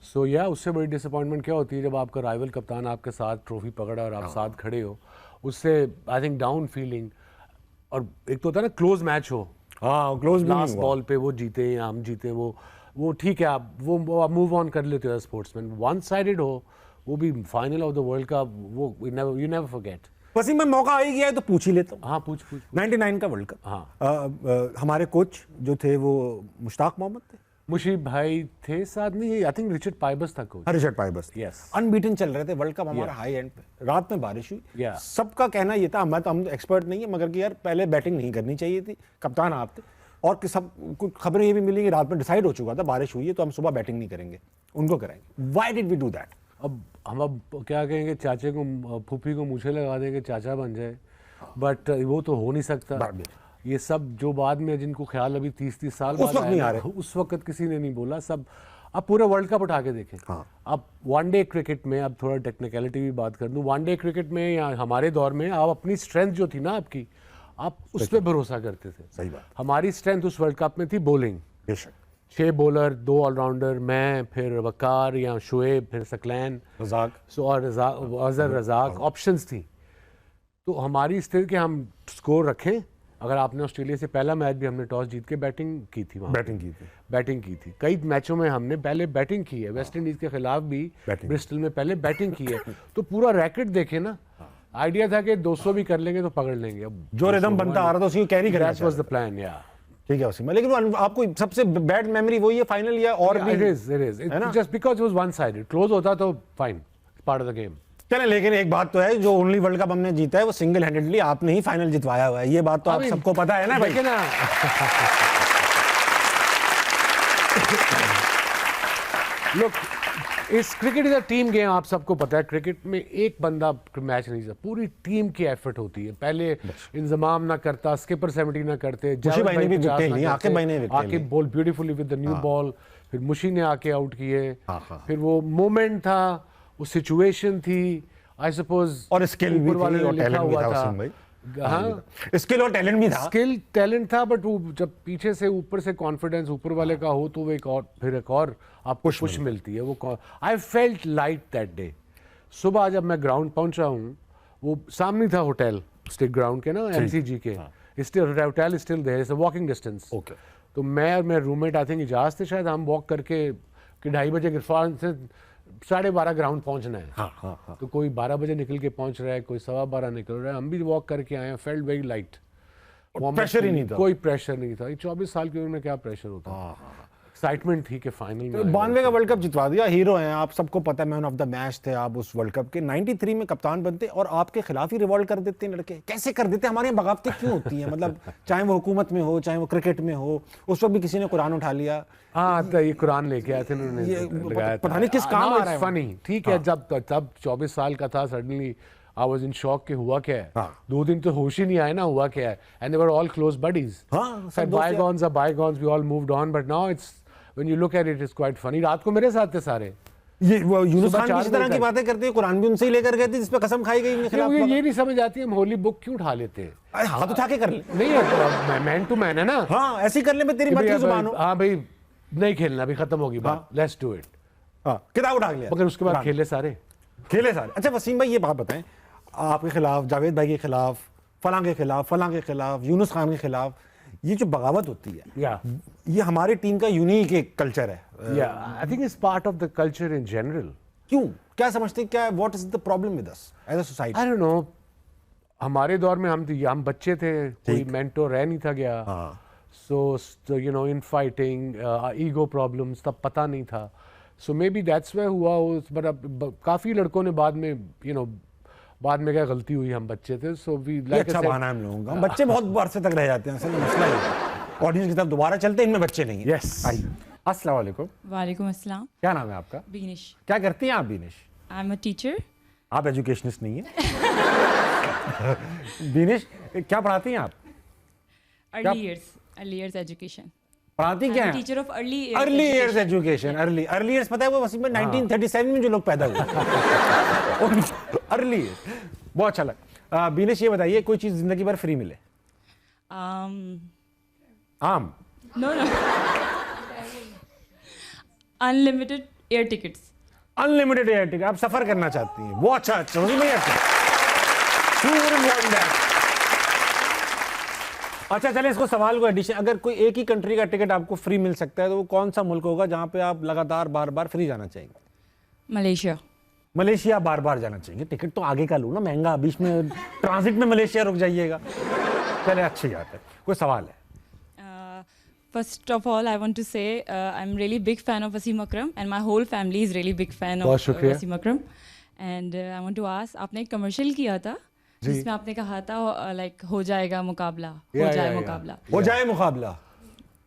So या उससे बड़ी डिसअपॉइंटमेंट क्या होती है जब आपका राइवल कप्तान आपके साथ ट्रॉफी पकड़ा और आप साथ खड़े हो, उससे आई थिंक डाउन फीलिंग। और एक तो होता है ना क्लोज मैच हो, हाँ क्लोज लास्ट बॉल पे वो जीते या हम जीते, वो ठीक है, आप वो मूव ऑन कर लेते हो स्पोर्ट्समैन। वन साइडेड हो, वो भी final of the world cup, वो यू नेवर फॉरगेट। वसीम में मौका आ ही गया है तो पूछ ही लेता हूँ। हाँ पूछ 99 का वर्ल्ड कप, हाँ। हमारे कोच जो थे वो मुश्ताक मोहम्मद थे, मुशीब भाई थे साथ में, आई थिंक रिचर्ड पाइबस था कोच। रिचर्ड पाइबस। Yes. अनबीटन चल रहे थे, वर्ल्ड कप हमारा हाई एंड पे, रात में बारिश हुई। Yeah. सबका कहना ये था, हम एक्सपर्ट नहीं है, मगर कि यार पहले बैटिंग नहीं करनी चाहिए थी, कप्तान आप थे। और कि सब कुछ खबरें ये भी मिली कि रात में डिसाइड हो चुका था बारिश हुई है तो हम सुबह बैटिंग नहीं करेंगे, उनको कराएंगे। Why did we do that? अब हम क्या कहेंगे, चाचे को फूफी को मूछे लगा देंगे चाचा बन जाए, बट वो तो हो नहीं सकता। ये सब जो बाद में जिनको ख्याल अभी 30-30 साल उस वक्त नहीं आ रहे, उस वक्त किसी ने नहीं बोला। सब अब पूरे वर्ल्ड कप उठा के देखें। हाँ। अब वनडे क्रिकेट में, अब थोड़ा टेक्निकलिटी भी बात कर दूं, वनडे क्रिकेट में या हमारे दौर में आप अपनी स्ट्रेंथ जो थी ना आपकी, आप उस पर भरोसा करते थे। सही बात। हमारी स्ट्रेंथ उस वर्ल्ड कप में थी बॉलिंग, बेशक 6 बॉलर, 2 ऑलराउंडर, मैं, फिर वकार या शुएब, फिर सकलैन, रज़ाक, सो और अजहर रज़ाक, ऑप्शंस थी। तो हमारी स्थिति कि हम स्कोर रखें। अगर आपने ऑस्ट्रेलिया से पहला मैच भी हमने टॉस जीत के बैटिंग की थी, वहाँ बैटिंग की थी। कई मैचों में हमने पहले बैटिंग की है, वेस्ट इंडीज के खिलाफ भी ब्रिस्टल में पहले बैटिंग की है। तो पूरा रैकेट देखे ना, आइडिया था कि 200 भी कर लेंगे तो पकड़ लेंगे। अब जो रिदम बनता आ रहा था उसी को कैरी करना दैट वाज द प्लान। या ठीक है वसीम, लेकिन आपको सबसे बैड मेमोरी वही है फाइनल या और भी? It is just because it was one sided. Close होता तो fine, part of the game. चलें, लेकिन एक बात तो है, जो ओनली वर्ल्ड कप हमने जीता है वो सिंगल हैंडेडली आपने ही फाइनल जितवाया हुआ है। ये बात तो आप सबको पता है ना भाई? ना लुक, इस cricket is a team game, आप सबको पता है। क्रिकेट में एक बंदा मैच नहीं जीता, पूरी टीम की एफर्ट होती है। पहले इंजमाम ना करता, स्किपर 70 ना करते, आके ball beautifully with the new ball, फिर मुशी ने आके आउट किए, फिर वो मोमेंट था, वो सिचुएशन थी, आई सपोज, और स्किल भी वाले ने लिखा हुआ था। हाँ, स्किल और टैलेंट भी था। स्किल टैलेंट था, बट वो जब पीछे से ऊपर से कॉन्फिडेंस ऊपर वाले का हो तो वो एक और फिर एक और आपको पुश मिलती है। वो I felt light that day. सुबह जब मैं ग्राउंड पहुंचा हूँ, वो सामने था होटल स्टेट ग्राउंड के ना, एमसीजी के, still hotel still there, it's a walking distance. तो मैं और मेरे रूममेट, आई थिंक इजाज थे शायद, हम वॉक करके कि 2:30 बजे गिरफ्तार से 12:30 ग्राउंड पहुंचना है। तो कोई 12 बजे निकल के पहुंच रहा है, कोई 12:15 निकल रहा है, हम भी वॉक करके आए हैं। फेल्ट वेरी लाइट, प्रेशर ही नहीं था, कोई प्रेशर नहीं था। 24 साल की उम्र में क्या प्रेशर होता है। एक्साइटमेंट थी कि फाइनल में 92 का वर्ल्ड कप जितवा दिया, हीरो हैं आप, सबको पता है, मैन ऑफ द मैच थे आप उस वर्ल्ड कप के। 93 में कप्तान बनते और आपके खिलाफ ही रिवॉल्ट कर देते हैं लड़के। कैसे कर देते? हमारे यहाँ बगावतें क्यों होती हैं? मतलब चाहे वो हुकूमत में हो, चाहे वो क्रिकेट में हो, उस वक्त भी किसी ने कुरान उठा लिया। हाँ, तो ये कुरान लेके आए थे उन्होंने, लगाया था। पता नहीं किस काम आ रहा है। फनी, ठीक है। जब 24 साल का था, suddenly I was in shock कि हुआ क्या है। 2 दिन तो होश ही नहीं आया ना, हुआ क्या है। And they were all close buddies. Bygones are bygones, we all moved on, but now it's when you look at it, it's quite funny. रात को मेरे साथ थे सारे। ये वो यूनुस खान किस तरह की बातें करते हैं, कुरान भी उनसे ही लेकर गए थे जिस पे कसम खाई गई इनके खिलाफ। ये नहीं समझ आती हम होली बुक क्यों उठा लेते हैं? हाथ उठा के कर ले, नहीं, मैन टू मैन है ना। हाँ, ऐसे ही कर ले, मैं तेरी मत की जुबान हो। हाँ भाई, नहीं खेलना, अभी खत्म होगी बात, लेट्स डू इट। किताब उठा लिया, मगर उसके बाद खेले सारे। अच्छा वसीम भाई, ये बात बताएं, आपके खिलाफ, जावेद भाई के खिलाफ, फलां के खिलाफ, यूनुस खान के खिलाफ, ये जो बगावत होती है, ये हमारी टीम का यूनिक एक कल्चर है। I think it's part of the culture in general. क्यों, क्या समझते हैं, क्या, what is the problem with us as a society? I don't know, हमारे दौर में हम बच्चे थे, कोई मेंटोर रह नहीं था गया। सो you no, in fighting, ego problems तब पता नहीं था। सो मे बी दैट्स वे हुआ हो, बट काफ़ी लड़कों ने बाद में बाद में क्या गलती हुई, हम बच्चे थे, सो वी ये अच्छा बहाना है हम लोगों का। हम बच्चे बहुत अरसे तक रह जाते हैं, असल में मसला है। ऑडियंस की तरफ दोबारा चलते हैं, इनमें बच्चे नहीं हैं। Yes. आइए। अस्सलाम वालेकुम। वालेकुम अस्सलाम। क्या नाम है आपका? बीनिश। क्या करती हैं आप Beenish? I am a teacher. आप एजुकेशनिस्ट नहीं है। बीनिश क्या पढ़ाती हैं आप? Early years education. पढ़ाती क्या है? Teacher of early years education. Early years पता है वो वसीम में 1937 में जो लोग पैदा हुए। अर्ली इयर्स बहुत अच्छा लगा। बीनिश ये बताइए, कोई चीज जिंदगी भर फ्री मिले? आम? No unlimited air tickets. Unlimited air ticket. आप सफर करना चाहती हैं, वो अच्छा वसीम भाई अच्छा। Who wouldn't want that? अच्छा चले इसको सवाल को एडिशन, अगर कोई एक ही कंट्री का टिकट आपको फ्री मिल सकता है तो वो कौन सा मुल्क होगा जहां पे आप लगातार बार बार फ्री जाना चाहेंगे? मलेशिया। मलेशिया बार बार जाना चाहेंगे? टिकट तो आगे का लो ना, महंगा, बीच में ट्रांजिट में मलेशिया रुक जाइएगा। चले अच्छी बात है। कोई सवाल है? First of all, I want to say I'm really big fan of Wasim Akram and my whole family is really big fan of बहुत शुक्रिया। Wasim Akram. And I want to ask, आपने एक कमर्शियल किया था जिसमें आपने कहा था लाइक हो जाएगा मुकाबला, हो जाए मुकाबला। हो जाए मुकाबला।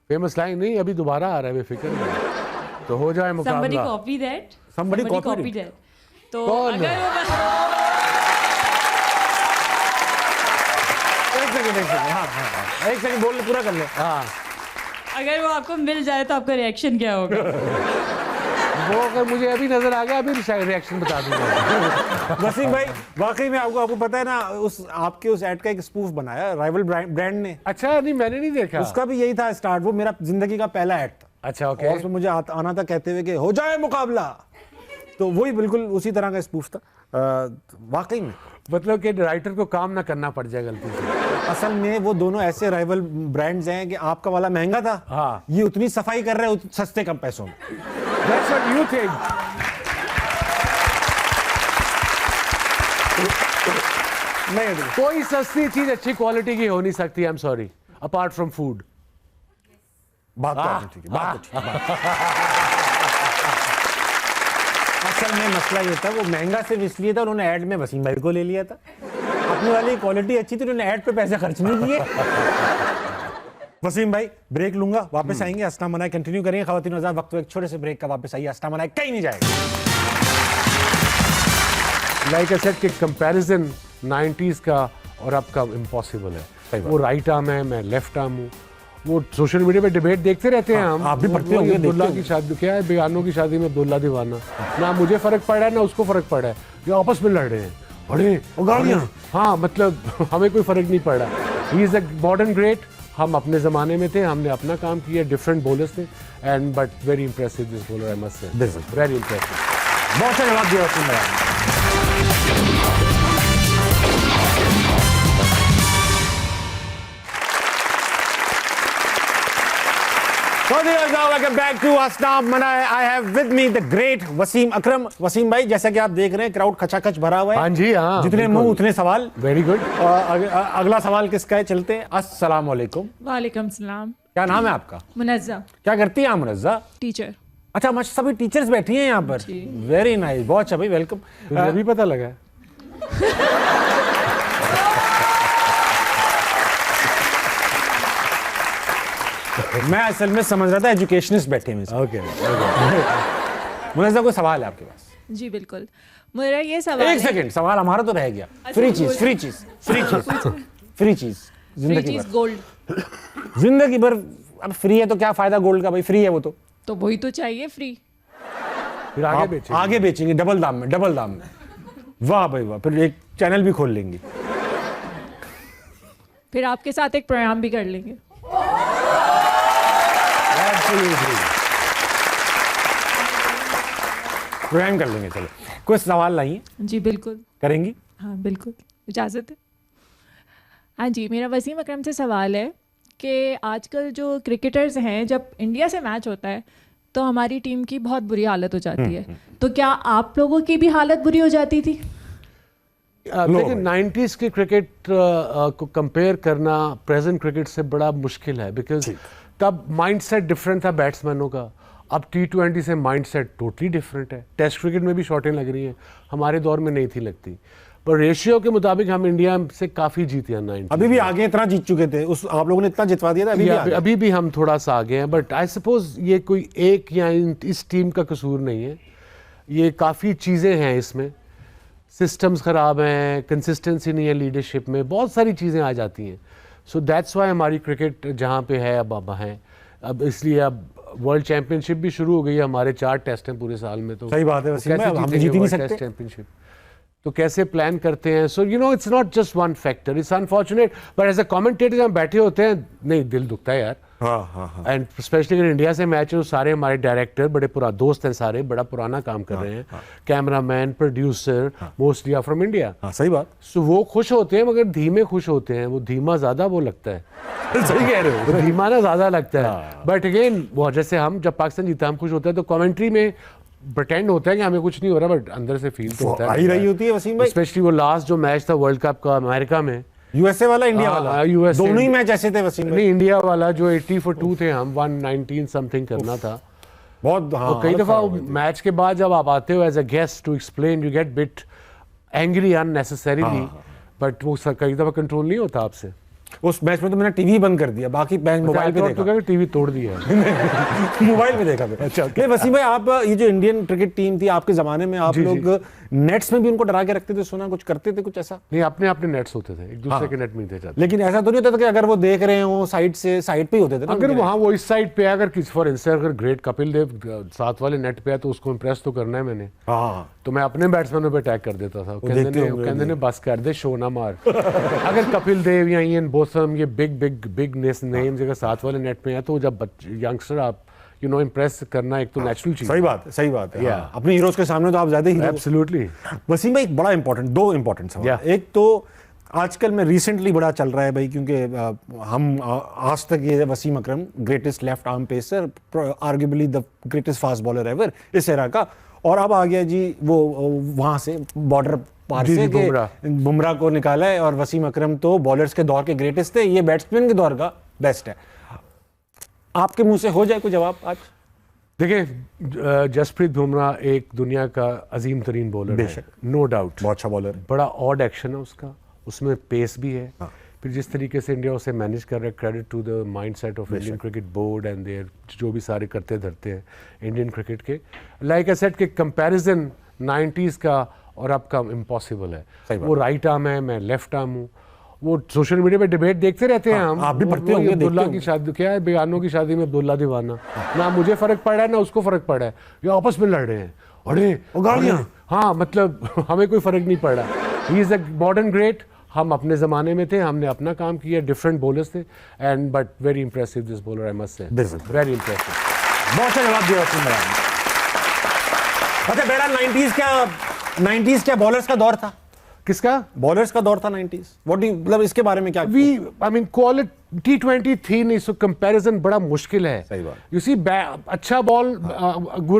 फेमस लाइन नहीं, अभी दोबारा आ रहा है बेफिक्र नहीं। तो हो जाए Somebody मुकाबला। copy that. Somebody copied that. तो कौन? अगर वो एक सेकंड हाँ एक सेकंड बोल पूरा कर ले। हाँ, अगर वो आपको मिल जाए तो आपका रिएक्शन क्या होगा? वो अगर मुझे अभी नजर आ गया, अभी शायद रिएक्शन बता दूंगा। वसीम भाई वाकई में आपको पता है ना, उस आपके उस एड का एक स्पूफ बनाया राइवल ब्रांड ने। अच्छा, नहीं मैंने नहीं देखा। उसका भी यही था स्टार्ट, वो मेरा जिंदगी का पहला एड था। अच्छा, ओके। और उसमें मुझे आना था कहते हुए कि हो जाए मुकाबला, तो वही बिल्कुल उसी तरह का स्पूफ था। वाकई में मतलब कि राइटर को काम ना करना पड़ जाए गलती से। असल में वो दोनों ऐसे राइवल ब्रांड्स हैं कि आपका वाला महंगा था, हाँ। ये उतनी सफाई कर रहे हैं सस्ते कम पैसों में। That's what you think. नहीं कोई सस्ती चीज अच्छी क्वालिटी की हो नहीं सकती, I am sorry, apart from food. बात तो आपने ठीक है, बात तो ठीक है। असल में मसला ये था, वो महंगा सिर्फ इसलिए था उन्होंने ऐड में वसीम भाई को ले लिया था। अपने वाली क्वालिटी अच्छी थी, उन्होंने ऐड पे पैसे खर्च नहीं किए। वसीम भाई ब्रेक लूंगा, वापस आएंगे, हंसना मनाए कंटिन्यू करेंगे। खवातीन हज़रात, वक्त एक छोटे से ब्रेक का, वापस आइए, हंसना मनाए कहीं नहीं जाएगा। लाइक आई सेड कि कंपैरिजन 90s का और अब का इम्पॉसिबल है। वो राइट आर्म है, मैं लेफ्ट आर्म हूँ। वो सोशल मीडिया पे डिबेट देखते रहते हैं हम। आप भी पढ़ते होंगे, अब्दुल्ला देखते की शादी, क्या है बेगानों की शादी में अब्दुल्ला दीवाना। ना मुझे फर्क पड़ रहा है ना उसको फर्क पड़ रहा है, ये आपस में लड़ रहे हैं, बड़े। हाँ, मतलब हमें कोई फर्क नहीं पड़ रहा। He is a modern great. हम अपने ज़माने में थे, हमने अपना काम किया, डिफरेंट बॉलर्स थे, and but very impressive this bowler, I must say, very impressive. बहुत से जवाब दिया वसीम भाई। Welcome back to हंसना मनाए। I have with me the great Wasim अकरम। वसीम भाई, जैसा कि आप देख रहे हैं क्राउड खचाखच भरा हुआ है। हाँ जी, हाँ, जितने मुंह उतने सवाल। Very good. अगला सवाल किसका है, चलते हैं। अस्सलाम वालेकुम। वालेकुम सलाम। क्या नाम है आपका? मुनज़्ज़ा। क्या करती हैं आप मुनज़्ज़ा? टीचर। अच्छा, मच सभी टीचर्स बैठी हैं यहाँ पर। वेरी नाइस, बहुत अच्छा भाई, वेलकम। तुझे अभी पता लगा? मैं असल में समझ रहा था एजुकेशनिस्ट बैठे हैं। ओके। मुनज़्ज़ा, कोई सवाल है आपके पास? जी बिल्कुल, मेरा ये सवाल एक सेकंड, सवाल हमारा तो रह गया। फ्री चीज, फ्री चीज, फ्री चीज, फ्री चीज जिंदगी भर। गोल्ड। जिंदगी भर अब फ्री है तो क्या फायदा गोल्ड का भाई, फ्री है वो तो वही तो चाहिए, फ्री। फिर आगे आप बेचेंगे। आगे बेचेंगे डबल दाम में, डबल दाम में। वाह भाई वाह, फिर एक चैनल भी खोल लेंगे। फिर आपके साथ एक प्रोग्राम भी कर लेंगे। प्रोग्राम कर लेंगे। चलो, कोई सवाल नहीं है? जी बिल्कुल करेंगी? हाँ बिल्कुल, इजाज़त है। हाँ जी, मेरा वसीम अकरम से सवाल है कि आजकल जो क्रिकेटर्स हैं, जब इंडिया से मैच होता है तो हमारी टीम की बहुत बुरी हालत हो जाती है, तो क्या आप लोगों की भी हालत बुरी हो जाती थी? लेकिन 90s के क्रिकेट को कंपेयर करना प्रेजेंट क्रिकेट से बड़ा मुश्किल है, बिकॉज तब माइंडसेट डिफरेंट था बैट्समैनों का। अब T20 से माइंडसेट टोटली डिफरेंट है। टेस्ट क्रिकेट में भी शॉटें लग रही हैं, हमारे दौर में नहीं थी लगती, पर रेशियो के मुताबिक हम इंडिया से काफ़ी जीते हैं 90। अभी भी आगे इतना जीत चुके थे, उस आप लोगों ने इतना जितवा दिया था, अभी भी आगे। अभी भी हम थोड़ा सा आगे हैं, बट आई सपोज ये कोई एक या इस टीम का कसूर नहीं है, ये काफ़ी चीज़ें हैं इसमें। सिस्टम्स ख़राब हैं, कंसिस्टेंसी नहीं है लीडरशिप में, बहुत सारी चीज़ें आ जाती हैं। सो दैट्स वाई हमारी क्रिकेट जहाँ पे है अब है। अब इसलिए अब वर्ल्ड चैंपियनशिप भी शुरू हो गई है, हमारे 4 टेस्ट हैं पूरे साल में, तो सही बात है वसीम कैसे भाई, हम जीतेंगे जीत ही नहीं वर्ल्ड सकते। Test championship? तो कैसे प्लान करते हैं? So you know it's not just one factor, it's unfortunate, but as a commentator जब बैठे होते हैं नहीं दिल दुखता है यार। हाँ। एंड स्पेशली अगर इंडिया से मैच है तो सारे हमारे डायरेक्टर बड़े दोस्त हैं, सारे बड़ा पुराना काम कर रहे हैं, cameraman, producer, mostly are from India. हाँ सही बात। सो वो खुश होते हैं, मगर धीमे खुश होते हैं, वो धीमा ज़्यादा वो लगता है। सही कह रहे हो। वो धीमा ना ज़्यादा लगता है। बट अगेन वो जैसे हम जब पाकिस्तान जीता हम खुश होते हैं, तो कमेंट्री में प्रटेंड होता है कि हमें कुछ नहीं हो रहा, बट अंदर से फील तो होता है। आ ही रही होती है वसीम भाई। स्पेशली वो लास्ट जो मैच था वर्ल्ड कप का अमेरिका में, यूएसए वाला, इंडिया वाला, USA दोनों ही मैच ऐसे थे वसीम भाई। नहीं इंडिया वाला जो 80 for 2 थे, हम 119 समथिंग करना था। बहुत तो कई दफ़ा मैच के बाद जब आप आते हो as a guest to explain, you get bit angry unnecessarily, but वो कई दफ़ा कंट्रोल नहीं होता आपसे। उस मैच में तो मैंने टीवी बंद कर दिया, बाकी मैच मोबाइल पे देखा। टीवी तोड़ दिया मोबाइल पे देखा। अच्छा नहीं वसीम भाई, आप ये जो इंडियन क्रिकेट टीम थी आपके जमाने में, आप लोग नेट्स में भी उनको डरा के रखते थे, सुना कुछ करते थे कुछ ऐसा? नहीं, अपने नेट्स होते थे, एक दूसरे के नेट में नहीं थे। लेकिन ऐसा तो नहीं होता था कि अगर वो देख रहे हो साइड से, साइड पे ही होते थे ना? अगर वहाँ वो इस साइड पे अगर किसी फॉर इंस्टेंस अगर ग्रेट कपिल देव साथ वाले नेट पे है तो उसको इम्प्रेस तो करना है मैंने, हाँ, तो मैं अपने बैट्समैनों पे अटैक कर देता था। कहते ने बस कर दे, शो ना मार। अगर कपिल देव या इयन बोथम, ये बिग नेम्स अगर साथ वाले नेट पे हैं, तो जब यंगस्टर आप यू नो इम्प्रेस करना एक तो नेचुरल चीज। सही बात है। हाँ। अपने हीरोज के सामने तो आप ज्यादा ही एब्सोल्युटली। वसीम भाई एक बड़ा इंपॉर्टेंट, 2 इंपॉर्टेंट सवाल। एक तो आजकल में रिसेंटली बड़ा चल रहा है भाई, क्योंकि हम आज तक ये Wasim Akram greatest left arm pacer, arguably the greatest fast bowler ever इस एरा का, और अब आ गया जी वो वहां से बॉर्डर पार से बुमराह को निकाला है, और वसीम अकरम तो बॉलर्स के दौर के ग्रेटेस्ट थे, ये बैट्समैन के दौर का बेस्ट है। आपके मुंह से हो जाए कोई जवाब आज? देखिए जसप्रीत बुमराह एक दुनिया का अजीम तरीन बॉलर है, नो डाउट, बहुत अच्छा बॉलर, बड़ा ऑड एक्शन है उसका, उसमें पेस भी है। फिर जिस तरीके से इंडिया उसे मैनेज कर रहा है, credit to the mindset of Indian cricket board and there जो भी सारे करते धरते हैं इंडियन क्रिकेट के। लाइक आई सेड के कंपैरिजन 90s का और अब का इम्पॉसिबल है। वो राइट आर्म है, मैं लेफ्ट आर्म हूँ। वो सोशल मीडिया पे डिबेट देखते रहते हैं हम, आप भी पढ़ते होंगे, अब्दुल्ला की शादी, क्या है बेगानों की शादी में अब्दुल्ला दीवाना, ना मुझे फर्क पड़ रहा है ना उसको फर्क पड़ रहा है, ये आपस में लड़ रहे हैं, अरे हाँ मतलब हमें कोई फर्क नहीं पड़ रहा। He is a modern great, हम अपने ज़माने में थे, हमने अपना काम किया, डिफरेंट बॉलर्स थे, and but very impressive this bowler I must say, very impressive. बहुत अच्छा जवाब दिया वसीम भाई। अच्छा बहरहाल 90s क्या बॉलर्स का दौर था? किसका? बॉलर्स का दौर था 90s। मतलब इसके बारे में क्या? आई मीन क्वालिटी T20 थी नहीं, सो कंपैरिजन बड़ा मुश्किल है। सही बात। यू सी अच्छा बॉल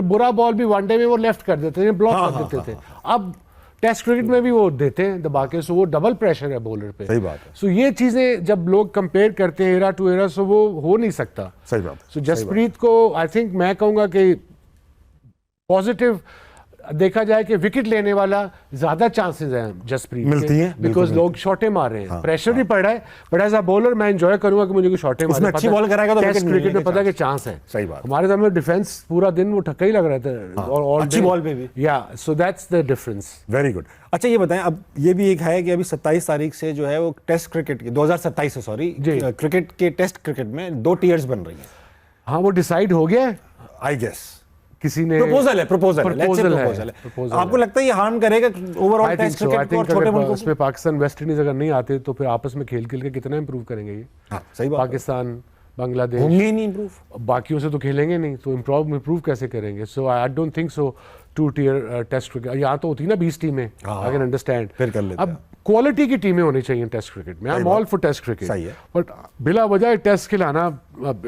बुरा बॉल भी वनडे में वो लेफ्ट कर देते थे, ब्लॉक कर देते थे। अब टेस्ट क्रिकेट में भी वो देते हैं दबा के, सो वो डबल प्रेशर है बॉलर पे। सही बात है। सो ये चीजें जब लोग कंपेयर करते हैं एरा टू एरा, सो वो हो नहीं सकता। सही बात। सो जसप्रीत को आई थिंक मैं कहूँगा कि पॉजिटिव देखा जाए कि विकेट लेने वाला ज्यादा चांसेस हैं जसप्रीत मिलती हैं, बिकॉज लोग शॉटे मार रहे हैं, प्रेशर भी पड़ रहा है, बट एज अ बॉलर मैं एंजॉय करूंगा कि मुझे कोई शॉटे मारे, अच्छी बॉल कराएगा तो टेस्ट क्रिकेट में पता है कि चांस है। सही बात। हमारे समय डिफेंस पूरा दिन वो ठक्का ही लग रहा था, और अच्छी बॉल पे भी, या so that's the difference. Very good. अच्छा ये बताएं, अब ये भी एक है कि अभी 27 तारीख से जो है वो टेस्ट क्रिकेट की 2027 से सॉरी क्रिकेट के टेस्ट क्रिकेट में 2 टियर्स बन रही है। हाँ वो डिसाइड हो गया है आई गेस, किसी ने प्रपोजल है। आपको लगता है ये हार्म करेगा ओवरऑल टेस्ट क्रिकेट को और छोटे मुल्कों को? इसमें पाकिस्तान वेस्ट इंडीज अगर नहीं आते तो फिर आपस में खेल के कितना इंप्रूव करेंगे ये? हाँ, सही बात। पाकिस्तान बांग्लादेश होंगे ही नहीं इंप्रूव, बाकियों से तो खेलेंगे नहीं, तो इंप्रूव कैसे करेंगे? So I don't think so 2 tier test cricket. यहाँ तो होती ना 20 टीमें, आई कैन अंडरस्टैंड, फिर कर लेते। अब क्वालिटी की टीमें होनी चाहिए टेस्ट क्रिकेट में। I am all for test cricket, सही है, बट बिला वजह टेस्ट खिलाना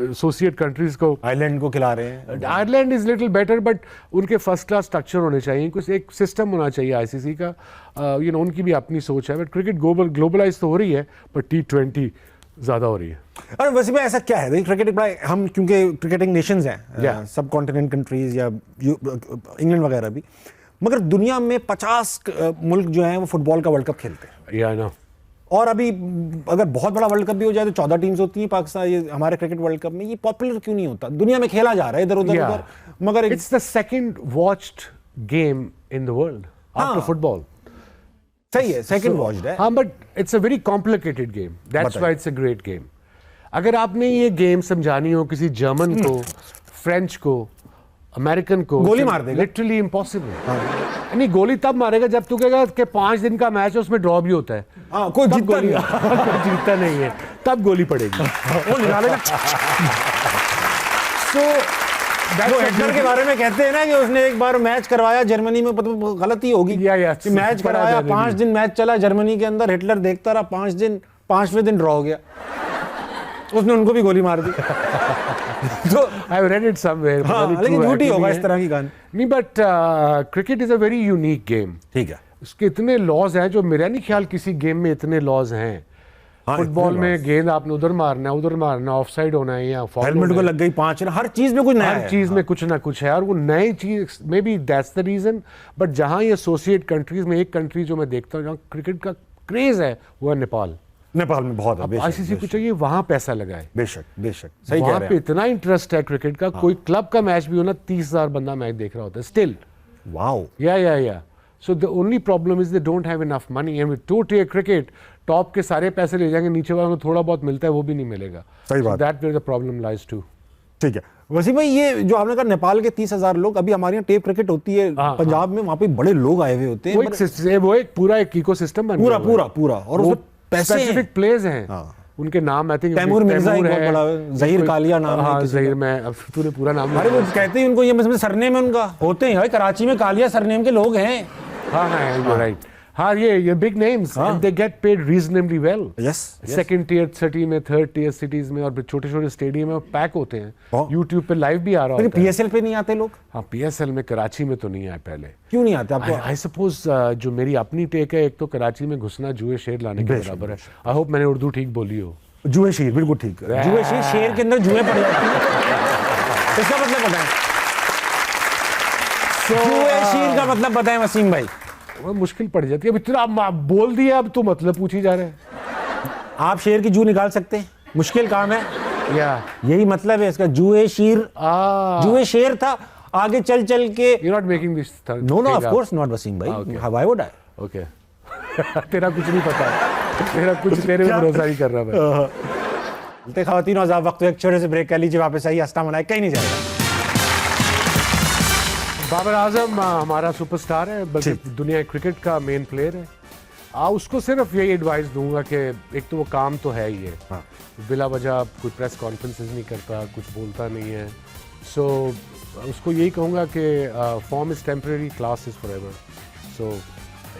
एसोसिएट कंट्रीज को, आयरलैंड को खिला रहे हैं। Ireland is little better, but उनके फर्स्ट क्लास स्ट्रक्चर होने चाहिए, कुछ एक सिस्टम होना चाहिए आईसीसी का, यू नो उनकी भी अपनी सोच है। बट क्रिकेट ग्लोबलाइज तो हो रही है, बट T20 ज़्यादा हो रही है। अरे वैसे में ऐसा क्या है, देखिए क्रिकेट बड़ा, हम क्योंकि क्रिकेटिंग नेशंस हैं, Yeah. सब कॉन्टिनेंट कंट्रीज या इंग्लैंड वगैरह भी, मगर दुनिया में 50 मुल्क जो हैं वो फुटबॉल का वर्ल्ड कप खेलते हैं। या नो और अभी अगर बहुत बड़ा वर्ल्ड कप भी हो जाए तो 14 टीम्स होती हैं पाकिस्तान, ये हमारे क्रिकेट वर्ल्ड कप में ये पॉपुलर क्यों नहीं होता? दुनिया में खेला जा रहा है इधर उधर उधर, मगर it's the second watched game in the world after football. सही है, सेकंड वॉच्ड है। हाँ, but it's a very complicated game, that's बताइए। Why it's a great game. अगर आपने ये गेम समझानी हो किसी जर्मन को, फ्रेंच को, अमेरिकन को, गोली मार देगा। Literally impossible. नहीं, गोली तब मारेगा जब तू कहेगा कि 5 दिन का मैच है उसमें ड्रॉ भी होता है। हाँ, कोई तब जीतता गोली नहीं। कोई जीतता नहीं है, तब गोली पड़ेगी। वो निकालेगा। सो वो हिटलर के बारे में कहते हैं ना कि उसने एक बार मैच करवाया जर्मनी में, पता गलती होगी कि मैच करवाया, 5 दिन मैच चला जर्मनी के अंदर, हिटलर देखता रहा 5 दिन, 5वें दिन ड्रॉ हो गया, उसने उनको भी गोली मार दी। तो I have read it somewhere, हाँ, लेकिन झूठी होगा इस तरह की कहानी। नहीं, but cricket is a very unique game. ठीक है, उसके इतने लॉज हैं जो मेरा नहीं ख्याल किसी गेम में इतने लॉज हैं। हाँ, फुटबॉल इतने में laws। गेंद आपने उधर मारना है, उधर मारना, ऑफसाइड होना है या foul हेलमेट होना को है। लग गई 5 रन, हर चीज में कुछ नया हर है। चीज में कुछ ना कुछ है, और वो नई चीज maybe that's the reason. But जहां ये एसोसिएट कंट्रीज में एक कंट्री जो मैं देखता हूँ जहाँ क्रिकेट का क्रेज है वो है नेपाल। नेपाल में बहुत है, बेशक, आईसीसी को चाहिए वहां पैसा लगाए, बेशक बेशक, सही कह वहां रहे पे हैं। इतना इंटरेस्ट है क्रिकेट का। कोई क्लब का मैच भी हो ना, 30,000 बंदा मैच देख रहा होता है स्टिल। वाओ, या so the only problem is they don't have enough money, and with to-tier cricket top के सारे पैसे ले जाएंगे, नीचे वालों को थोड़ा बहुत मिलता है वो भी नहीं मिलेगा। सही बात। That where the problem lies too. ठीक है वसीम भाई, ये जो आपने कहा नेपाल के 30,000 लोग, अभी हमारे यहाँ टेप क्रिकेट होती है हाँ, पंजाब में, वहाँ पे बड़े लोग आए हुए होते हैं, वो एक पूरा एक इकोसिस्टम बन पूरा गया हुआ है। पूरा, और उसमें पैसे हैं। स्पेसिफिक प्लेयर्स हैं। हाँ। उनके नाम आई थिंक तैमूर मिर्जा एक बहुत बड़ा, जहीर कालिया नाम है हाँ किसी जहीर, का। मैं अब तूने पूरा नाम अरे वो कहते हैं उनको, ये मतलब सरनेम है उनका, होते हैं भाई कराची में कालिया सरनेम के लोग हैं। हाँ यू राइट। हाँ, ये big names and they get paid reasonably well. Yes, second tier city में, थर्ड टियर सिटीज में, और छोटे छोटे स्टेडियम में पैक होते हैं। हाँ। यूट्यूब पे लाइव भी आ रहा होता है। पीएसएल पे नहीं आते लोग? हाँ, पीएसएल में कराची में तो नहीं आए पहले। क्यों नहीं आते आपको? आई सपोज जो मेरी अपनी टेक है, एक तो कराची में घुसना जुए शेर लाने के बराबर है। आई होप मैंने उर्दू ठीक बोली हो। जुए शेर, बिल्कुल ठीक है। जुए शेर, शेर के अंदर जुए पड़ जाती है, इसका मतलब बताएं। जुए शेर का मतलब बताएं वसीम भाई। वो मुश्किल पड़ जाती है। अब इतना आप बोल दिया, अब तो मतलब पूछी जा रहे हैं। आप शेर की जू निकाल सकते हैं? मुश्किल काम है, या यही मतलब है इसका। जुए शेर, जुए शेर था, आगे चल चल के। You not making this. No of course not Wasim भाई, व्हाई वुड आई? ओके। तेरा कुछ नहीं पता, तेरा कुछ तेरे पे भरोसा नहीं कर रहा मैं। बोलते खवातीन और आप वक्त एक छोटे से ब्रेक कर लीजिए, वापस आइए, हस्ता मनाए कहीं नहीं जाएगा। बाबर आजम हमारा सुपरस्टार है, बल्कि दुनिया क्रिकेट का मेन प्लेयर है। उसको सिर्फ यही एडवाइस दूंगा कि एक तो वो काम तो है ही है, हाँ। बिला वजह कोई प्रेस कॉन्फ्रेंसेस नहीं करता, कुछ बोलता नहीं है। सो उसको यही कहूँगा कि form is temporary, class is forever. So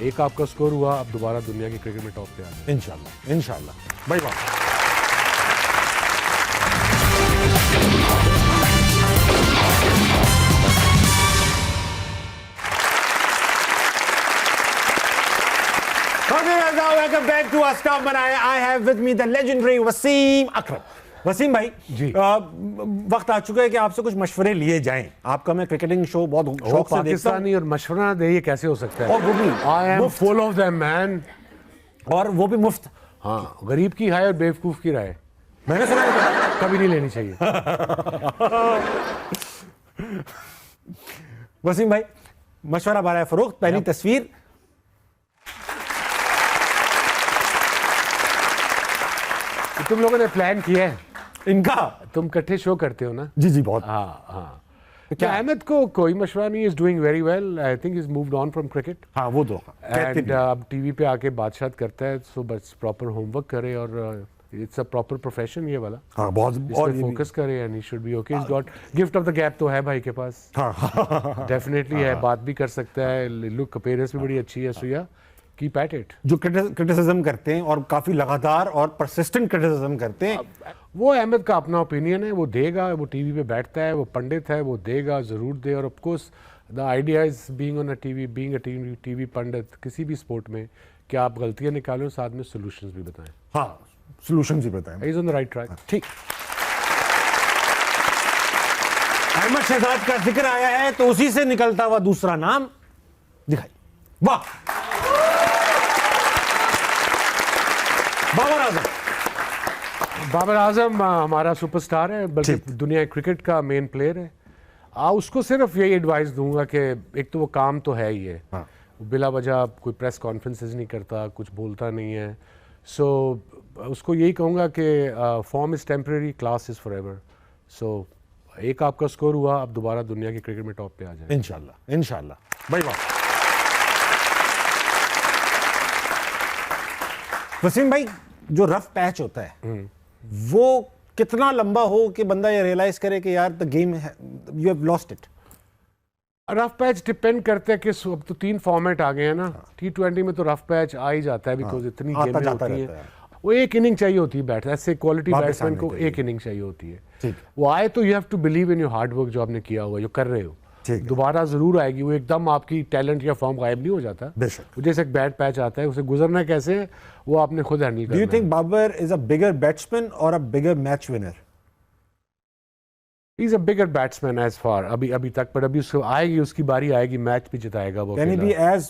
एक आपका स्कोर हुआ, आप दोबारा दुनिया के क्रिकेट में टॉप पे आ जाए इंशाल्लाह, इंशाल्लाह। बड़ी बात। Welcome back to our Star Banaya. I have with me the legendary Wasim अकरम। वसीम भाई जी। वक्त आ चुका है कि आपसे कुछ मशवरे लिए जाएं। आपका मैं क्रिकेटिंग शो बहुत शौक से देखता हूं, पाकिस्तानी और मशवरा ना दे, ये कैसे हो सकता है? और वो भी आई एम मुफ्त। Full of them man. और वो भी मुफ्त। हाँ, गरीब की हाय और बेवकूफ की राय मैंने सुना है कभी नहीं लेनी चाहिए। वसीम भाई, मशवरा बारह फरोख्त, पहली तस्वीर। तुम लोगों ने प्लान किया है, इनका तुम इकट्ठे शो करते हो ना? जी जी बहुत। हाँ। क्या अहमद को कोई मशवरा नहीं, is doing very well. I think is moved on from cricket हाँ वो तो कहते एंड भी। अब टीवी पे आके बादशाह करता है। सो बस प्रॉपर होमवर्क करे, और इट्स अ प्रॉपर प्रोफेशन ये वाला। हाँ बहुत। और और फोकस करे and he should be okay. Is got gift of the gap तो है भाई के पास, डेफिनेटली है, बात भी कर सकता है, लुक अपीयरेंस भी बड़ी अच्छी है। सो या कीप एट इट। जो क्रिटिसिज्म करते हैं और काफी लगातार और परसिस्टेंट क्रिटिसिज्म करते हैं, वो अहमद का अपना ओपिनियन है, वो देगा। वो टीवी पे बैठता है, वो पंडित है, वो देगा, ज़रूर दे। और of course the idea is being on a TV, being a TV pundit किसी भी स्पोर्ट में, कि आप गलतियां निकालो, साथ में सॉल्यूशंस भी बताएं। हाँ सोल्यूशन भी बताएं। He's on the right track. ठीक। अहमद शहजाद का जिक्र आया है तो उसी से निकलता हुआ दूसरा नाम दिखाई। वाह, बाबर आजम। बाबर आजम हमारा सुपरस्टार है, बल्कि दुनिया क्रिकेट का मेन प्लेयर है। उसको सिर्फ यही एडवाइस दूंगा कि एक तो वो काम तो है ही है, हाँ। बिला वजह कोई प्रेस कॉन्फ्रेंसेस नहीं करता, कुछ बोलता नहीं है। सो उसको यही कहूँगा कि form is temporary, class is forever. So एक आपका स्कोर हुआ, आप दोबारा दुनिया के क्रिकेट में टॉप पे आ जाए इंशाल्लाह, इंशाल्लाह। भाई वाह। वसीम भाई, जो रफ पैच होता है वो कितना लंबा हो कि बंदा ये रियलाइज करे कि यार the game you have lost it? Rough patch depend करता है कि अब तो 3 फॉर्मेट आ गए हैं ना। T20 में तो रफ पैच आ ही जाता है, बिकॉज इतनी आता गेमें जाता होती रहता हैं। वो एक इनिंग चाहिए होती है बैट, ऐसे क्वालिटी वापस बैट्समैन आने को के लिए। एक इनिंग चाहिए होती है। ठीक। वो आए तो you have to believe in your hard work, जो आपने किया हुआ, जो कर रहे हो। ठीक है। दोबारा जरूर आएगी, वो एकदम आपकी टैलेंट या फॉर्म गायब नहीं हो जाता। बेशक। वो जैसे एक बैड पैच आता है, उसे गुजरना कैसे है वो आपने खुद हैंडल करना डू यू है। Think Babar is a bigger batsman और a bigger match winner? He's a bigger batsman as far अभी तक, पर अभी उसको आएगी, उसकी बारी आएगी, मैच भी जिताएगा वो। Can he अकेला। be as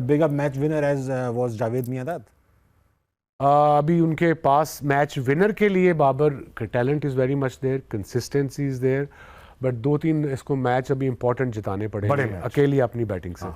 big a match winner as was Javed Miandad? अभी उनके पास मैच विनर के लिए बाबर का talent is very much there, consistency is there, but 2-3 इसको मैच अभी इंपॉर्टेंट जिताने बड़े पड़ेंगे मैच। अकेली अपनी बैटिंग से।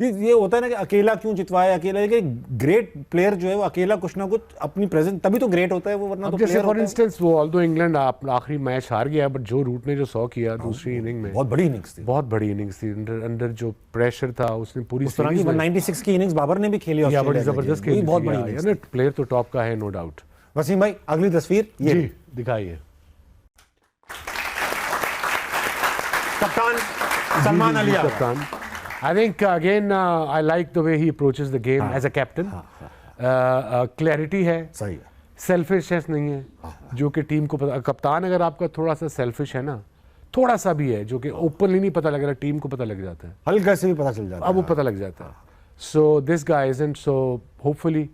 ये होता है ना कि अकेला क्यों जितवाए, अकेला, लेकिन ग्रेट प्लेयर जो है वो अकेला कुछ ना कुछ अपनी प्रेजेंस तभी तो ग्रेट होता है वो, वरना अब तो जैसे player फॉर होता है। इंस्टेंस वो ऑल्दो इंग्लैंड आखिरी मैच हार गया, बट जो रूट ने जो 100 किया दूसरी इनिंग में, बहुत बड़ी इनिंग्स थी। बहुत बड़ी इनिंग्स थी। अंडर जो प्रेशर था उसने पूरी उस तरह की सीरीज में 96 की इनिंग्स बाबर ने भी खेली या ऑस्ट्रेलिया बड़ी के लिए। जबरदस्त वही खेली बहुत थी, बड़ी या, इनिंग्स ना थी। प्लेयर तो टॉप का है, नो डाउट। वसीम भाई, अगली तस्वीर ये जी दिखाइए। कप्तान सलमान अली यार। कप्तान, I think again I like the way he approaches the game as a captain. Clarity है, सही है। सेल्फिशनेस नहीं है, जो कि टीम को पता। कप्तान अगर आपका थोड़ा सा सेल्फिश है ना, थोड़ा सा भी है, जो कि ओपनली नहीं पता लग रहा, टीम को पता लग जाता है, हल्का से भी पता चल जाता अब वो है। पता लग जाता है। So this guy isn't, so hopefully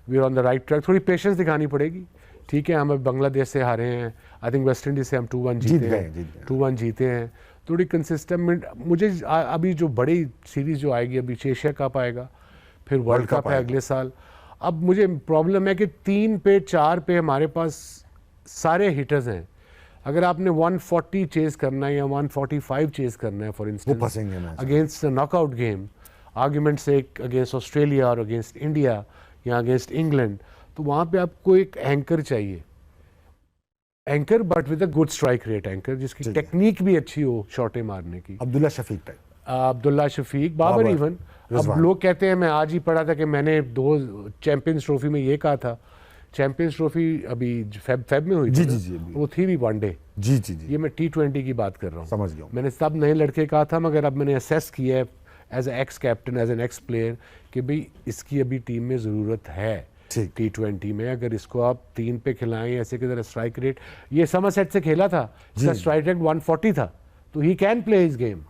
we are on the right track. थोड़ी पेशेंस दिखानी पड़ेगी। ठीक है, हम अब बांग्लादेश से हारे हैं, आई थिंक वेस्ट इंडीज से हम 2-1 जीते हैं, 2-1 जीते हैं। थोड़ी कंसिस्टेंट, मुझे अभी जो बड़ी सीरीज जो आएगी, अभी एशिया कप आएगा, फिर वर्ल्ड कप है अगले साल। अब मुझे प्रॉब्लम है कि 3 पे 4 पे हमारे पास सारे हिटर्स हैं। अगर आपने 140 चेज करना है या 145 चेज करना है, for instance against knockout game, argument से अगेंस्ट ऑस्ट्रेलिया और अगेंस्ट इंडिया या अगेंस्ट इंग्लैंड, तो वहाँ पे आपको एक एंकर चाहिए, anchor but with a good strike rate anchor, जिसकी टेक्निक भी अच्छी हो शॉटें मारने की। Abdullah Shafique type, Abdullah Shafique, Babar even. अब लोग कहते हैं, मैं आज ही पढ़ा था कि मैंने 2 चैंपियंस ट्रॉफी में ये कहा था, चैंपियंस ट्रॉफी अभी फेब में हुई थी, वो थी भी वनडे। जी, ये मैं T20 की बात कर रहा हूँ, समझ गया। मैंने सब नए लड़के कहा था, मगर अब मैंने असेस किया है as a ex captain, as an ex player, कि भाई इसकी अभी टीम में ज़रूरत है। T20 में अगर इसको आप 3 पे खिलाएं, ऐसे की तरह स्ट्राइक रेट, ये समरसेट से खेला था, इसका स्ट्राइक रेट 140 था, तो he can play his game.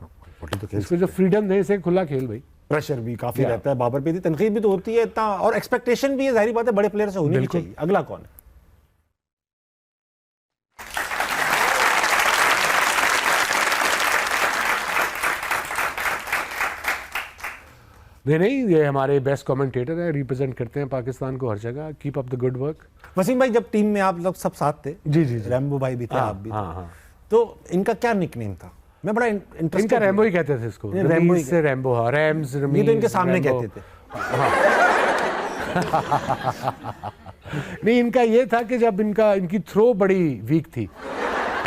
इसको जो फ्रीडम दे, इसे खुला खेल भाई। प्रेशर भी काफी रहता है बाबर पे, तनकीद भी तो होती है इतना, और एक्सपेक्टेशन भी है, जाहिर बात है बड़े प्लेयर से होनी भी चाहिए। अगला कौन है? नहीं, ये हमारे बेस्ट कमेंटेटर है, रिप्रेजेंट करते हैं पाकिस्तान को हर जगह। Keep up the good work. Wasim भाई, जब टीम में आप लोग सब साथ थे, जी, रैम्बो भाई भी थे, आप भी थे, तो इनका क्या निकनेम था? मैं बड़ा इंटरेस्टेड। इनका रैम्बो ही कहते थे इसको, रैम्बो ही से रैम्बो, हाँ, रैम्स, ये तो इनके सामने कहते थे। नहीं, इनका ये था कि जब इनकी थ्रो बड़ी वीक थी,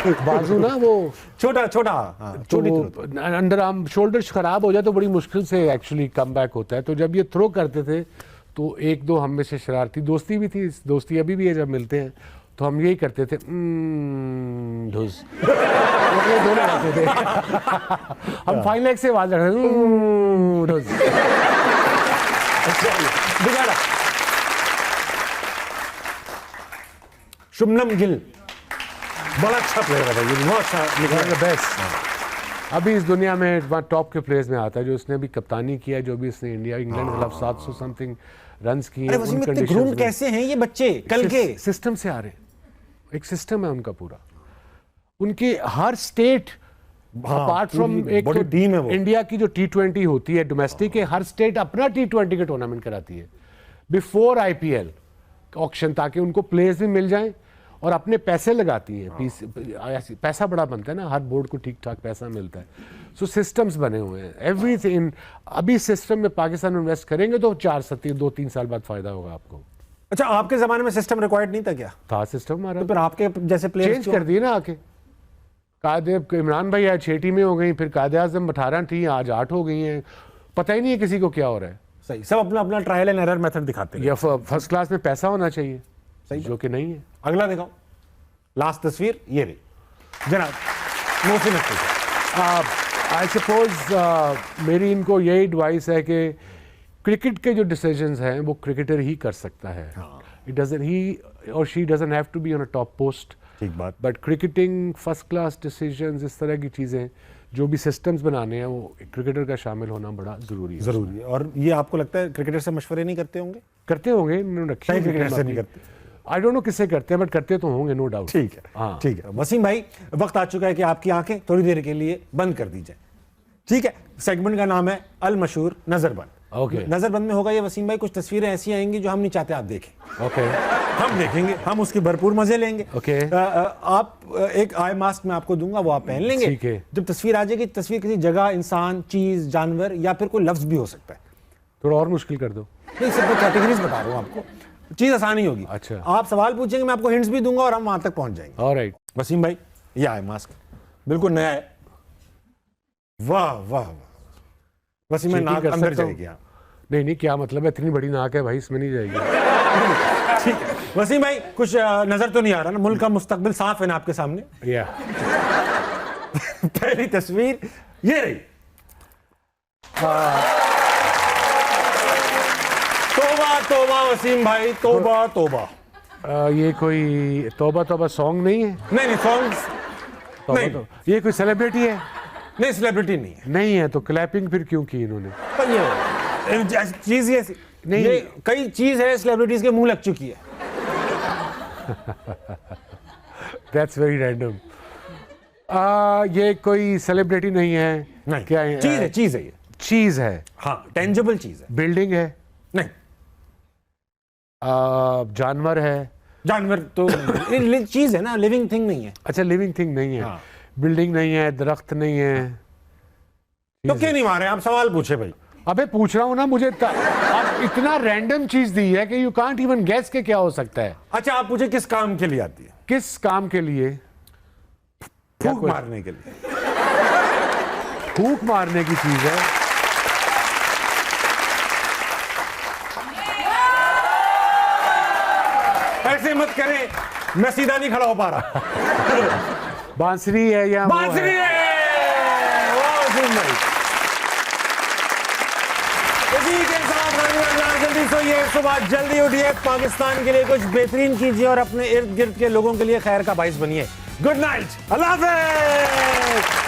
बाजू ना वो छोटा तो अंडर आर्म शोल्डर खराब हो जाए तो बड़ी मुश्किल से एक्चुअली कम बैक होता है। तो जब ये थ्रो करते थे तो 1-2 हम में से शरारती, दोस्ती भी थी, दोस्ती अभी भी है, जब मिलते हैं तो हम यही करते थे, धुस दोनों करते थे। हम फाइन लेग से आवाज रखते थे, शुभमन गिल बड़ा अच्छा प्लेयर है, ये बहुत अच्छा निकला, बेस्ट। अभी इस दुनिया में टॉप के प्लेयर्स में आता है, जो उसने भी कप्तानी किया है, जो भी उसने इंग्लैंड के खिलाफ 700 समथिंग रन्स किए अरे वसीम, इतने ग्रूम कैसे हैं ये बच्चे कल के? सिस्टम से आ रहे हैं, एक सिस्टम है उनका पूरा, उनके हर स्टेट अपार्ट फ्रॉम एक बड़ी टीम है वो। इंडिया की जो T20 होती है डोमेस्टिक है, हर स्टेट अपना T20 का टूर्नामेंट कराती है बिफोर IPL ऑक्शन, ताकि उनको प्लेयर्स भी मिल जाएं और अपने पैसे लगाती हैं। पैसा बड़ा बनता है ना, हर बोर्ड को ठीक ठाक पैसा मिलता है। सो सिस्टम्स बने हुए हैं, एवरीथिंग। अभी सिस्टम में पाकिस्तान इन्वेस्ट करेंगे तो 2-3 साल बाद फायदा होगा आपको। अच्छा, आपके जमाने में सिस्टम रिक्वायर्ड नहीं था क्या? था सिस्टम हमारा, तो फिर आपके जैसे प्लेयर्स चेंज कर दिए ना आके। कायदे इमरान भाई आज 6 टीमें हो गई, फिर कायदे आजम 18 थी, आज 8 हो गई हैं, पता ही नहीं है किसी को क्या हो रहा है। सही, सब अपना अपना ट्रायल एंड एरर मेथड दिखाते हैं। या फर्स्ट क्लास में पैसा होना चाहिए, सही, जो कि नहीं है। अगला दिखाओ, लास्ट तस्वीर ये रही जनाब, मोहसिन अख्तर। आई सपोज मेरी इनको यही एडवाइस है कि क्रिकेट के जो डिसीजंस हैं वो क्रिकेटर ही कर सकता है। इट डजंट, ही और she doesn't have to be on a top post. ठीक बात। But cricketing first class decisions, इस तरह की चीज़ें जो भी सिस्टम्स बनाने हैं, वो क्रिकेटर का शामिल होना बड़ा ज़रूरी है। जरूरी है। और ये आपको लगता है क्रिकेटर से मशवरे नहीं करते होंगे? करते होंगे, इन्होंने रखी सही, क्रिकेटर से नहीं करते। आई डोंट नो किससे करते हैं, बट करते तो होंगे, नो डाउट। ठीक है, हाँ। ठीक है वसीम भाई, वक्त आ चुका है कि आपकी आंखें थोड़ी देर के लिए बंद कर दी जाए। ठीक है, सेगमेंट का नाम है अल मशहूर नजरबंद। ओके। नजरबंद में होगा ये वसीम भाई, कुछ तस्वीरें ऐसी आएंगी जो हम नहीं चाहते आप देखें। ओके। हम देखेंगे, हम उसकी भरपूर मजे लेंगे। ओके। आप एक आई मास्क मैं आपको दूंगा, वो आप पहन लेंगे। ठीक है। जब तस्वीर आ जाएगी, तस्वीर किसी जगह, इंसान, चीज, जानवर या फिर कोई लफ्ज भी हो सकता है। थोड़ा और मुश्किल कर दो। नहीं, सिर्फ कैटेगरीज बता रहा हूँ आपको, चीज आसानी होगी। अच्छा। आप सवाल पूछेंगे, मैं आपको हिंट्स भी दूंगा और हम वहां तक पहुंच जाएंगे। ऑलराइट। वसीम भाई, ये आई मास्क बिल्कुल नया है। वाह वाह वाह, वसीम भाई नाक अंदर जाएगी। आप नहीं नहीं, क्या मतलब है, इतनी बड़ी नाक है भाई, इसमें नहीं जाएगी। ठीक है वसीम भाई, कुछ नजर तो नहीं आ रहा ना? मुल्क का मुस्तकबिल साफ है ना आपके सामने? या पहली तस्वीर ये रही। तौबा तौबा वसीम भाई, तौबा तौबा। ये कोई तौबा तौबा सॉन्ग नहीं है? नहीं नहीं, सॉन्ग्स नहीं। ये कोई सेलिब्रिटी है? नहीं, सेलिब्रिटी नहीं है। नहीं है तो क्लैपिंग फिर क्यों की इन्होंने? पर ये चीज ये नहीं, ये कई चीज है सेलिब्रिटीज के मुंह लग चुकी है। That's very random. ये कोई सेलिब्रिटी नहीं है? नहीं, क्या है? चीज है, चीज है ये। चीज है? हाँ, टेंजिबल चीज है। बिल्डिंग है? नहीं। जानवर है? जानवर तो चीज है ना, लिविंग थिंग नहीं है। अच्छा, लिविंग थिंग नहीं है। हाँ। बिल्डिंग नहीं है, दरख्त नहीं है। तो क्यों नहीं मारे आप? सवाल पूछे भाई। अबे पूछ रहा हूं ना, मुझे आप इतना रैंडम चीज दी है कि यू कांट इवन गेस के क्या हो सकता है। अच्छा, आप पूछे किस काम के लिए आती है? किस काम के लिए? फूक मारने के लिए। फूक मारने की चीज है। ऐसे मत करें, मैं सीधा नहीं खड़ा हो पा रहा। बांसुरी है या बांसुरी है। वाह वसीम भाई, इसी के साथ जल्दी सोइए, सुबह जल्दी उठिए, पाकिस्तान के लिए कुछ बेहतरीन कीजिए और अपने इर्द गिर्द के लोगों के लिए खैर का बाइस बनिए। गुड नाइट, अल्लाह हाफ़िज़।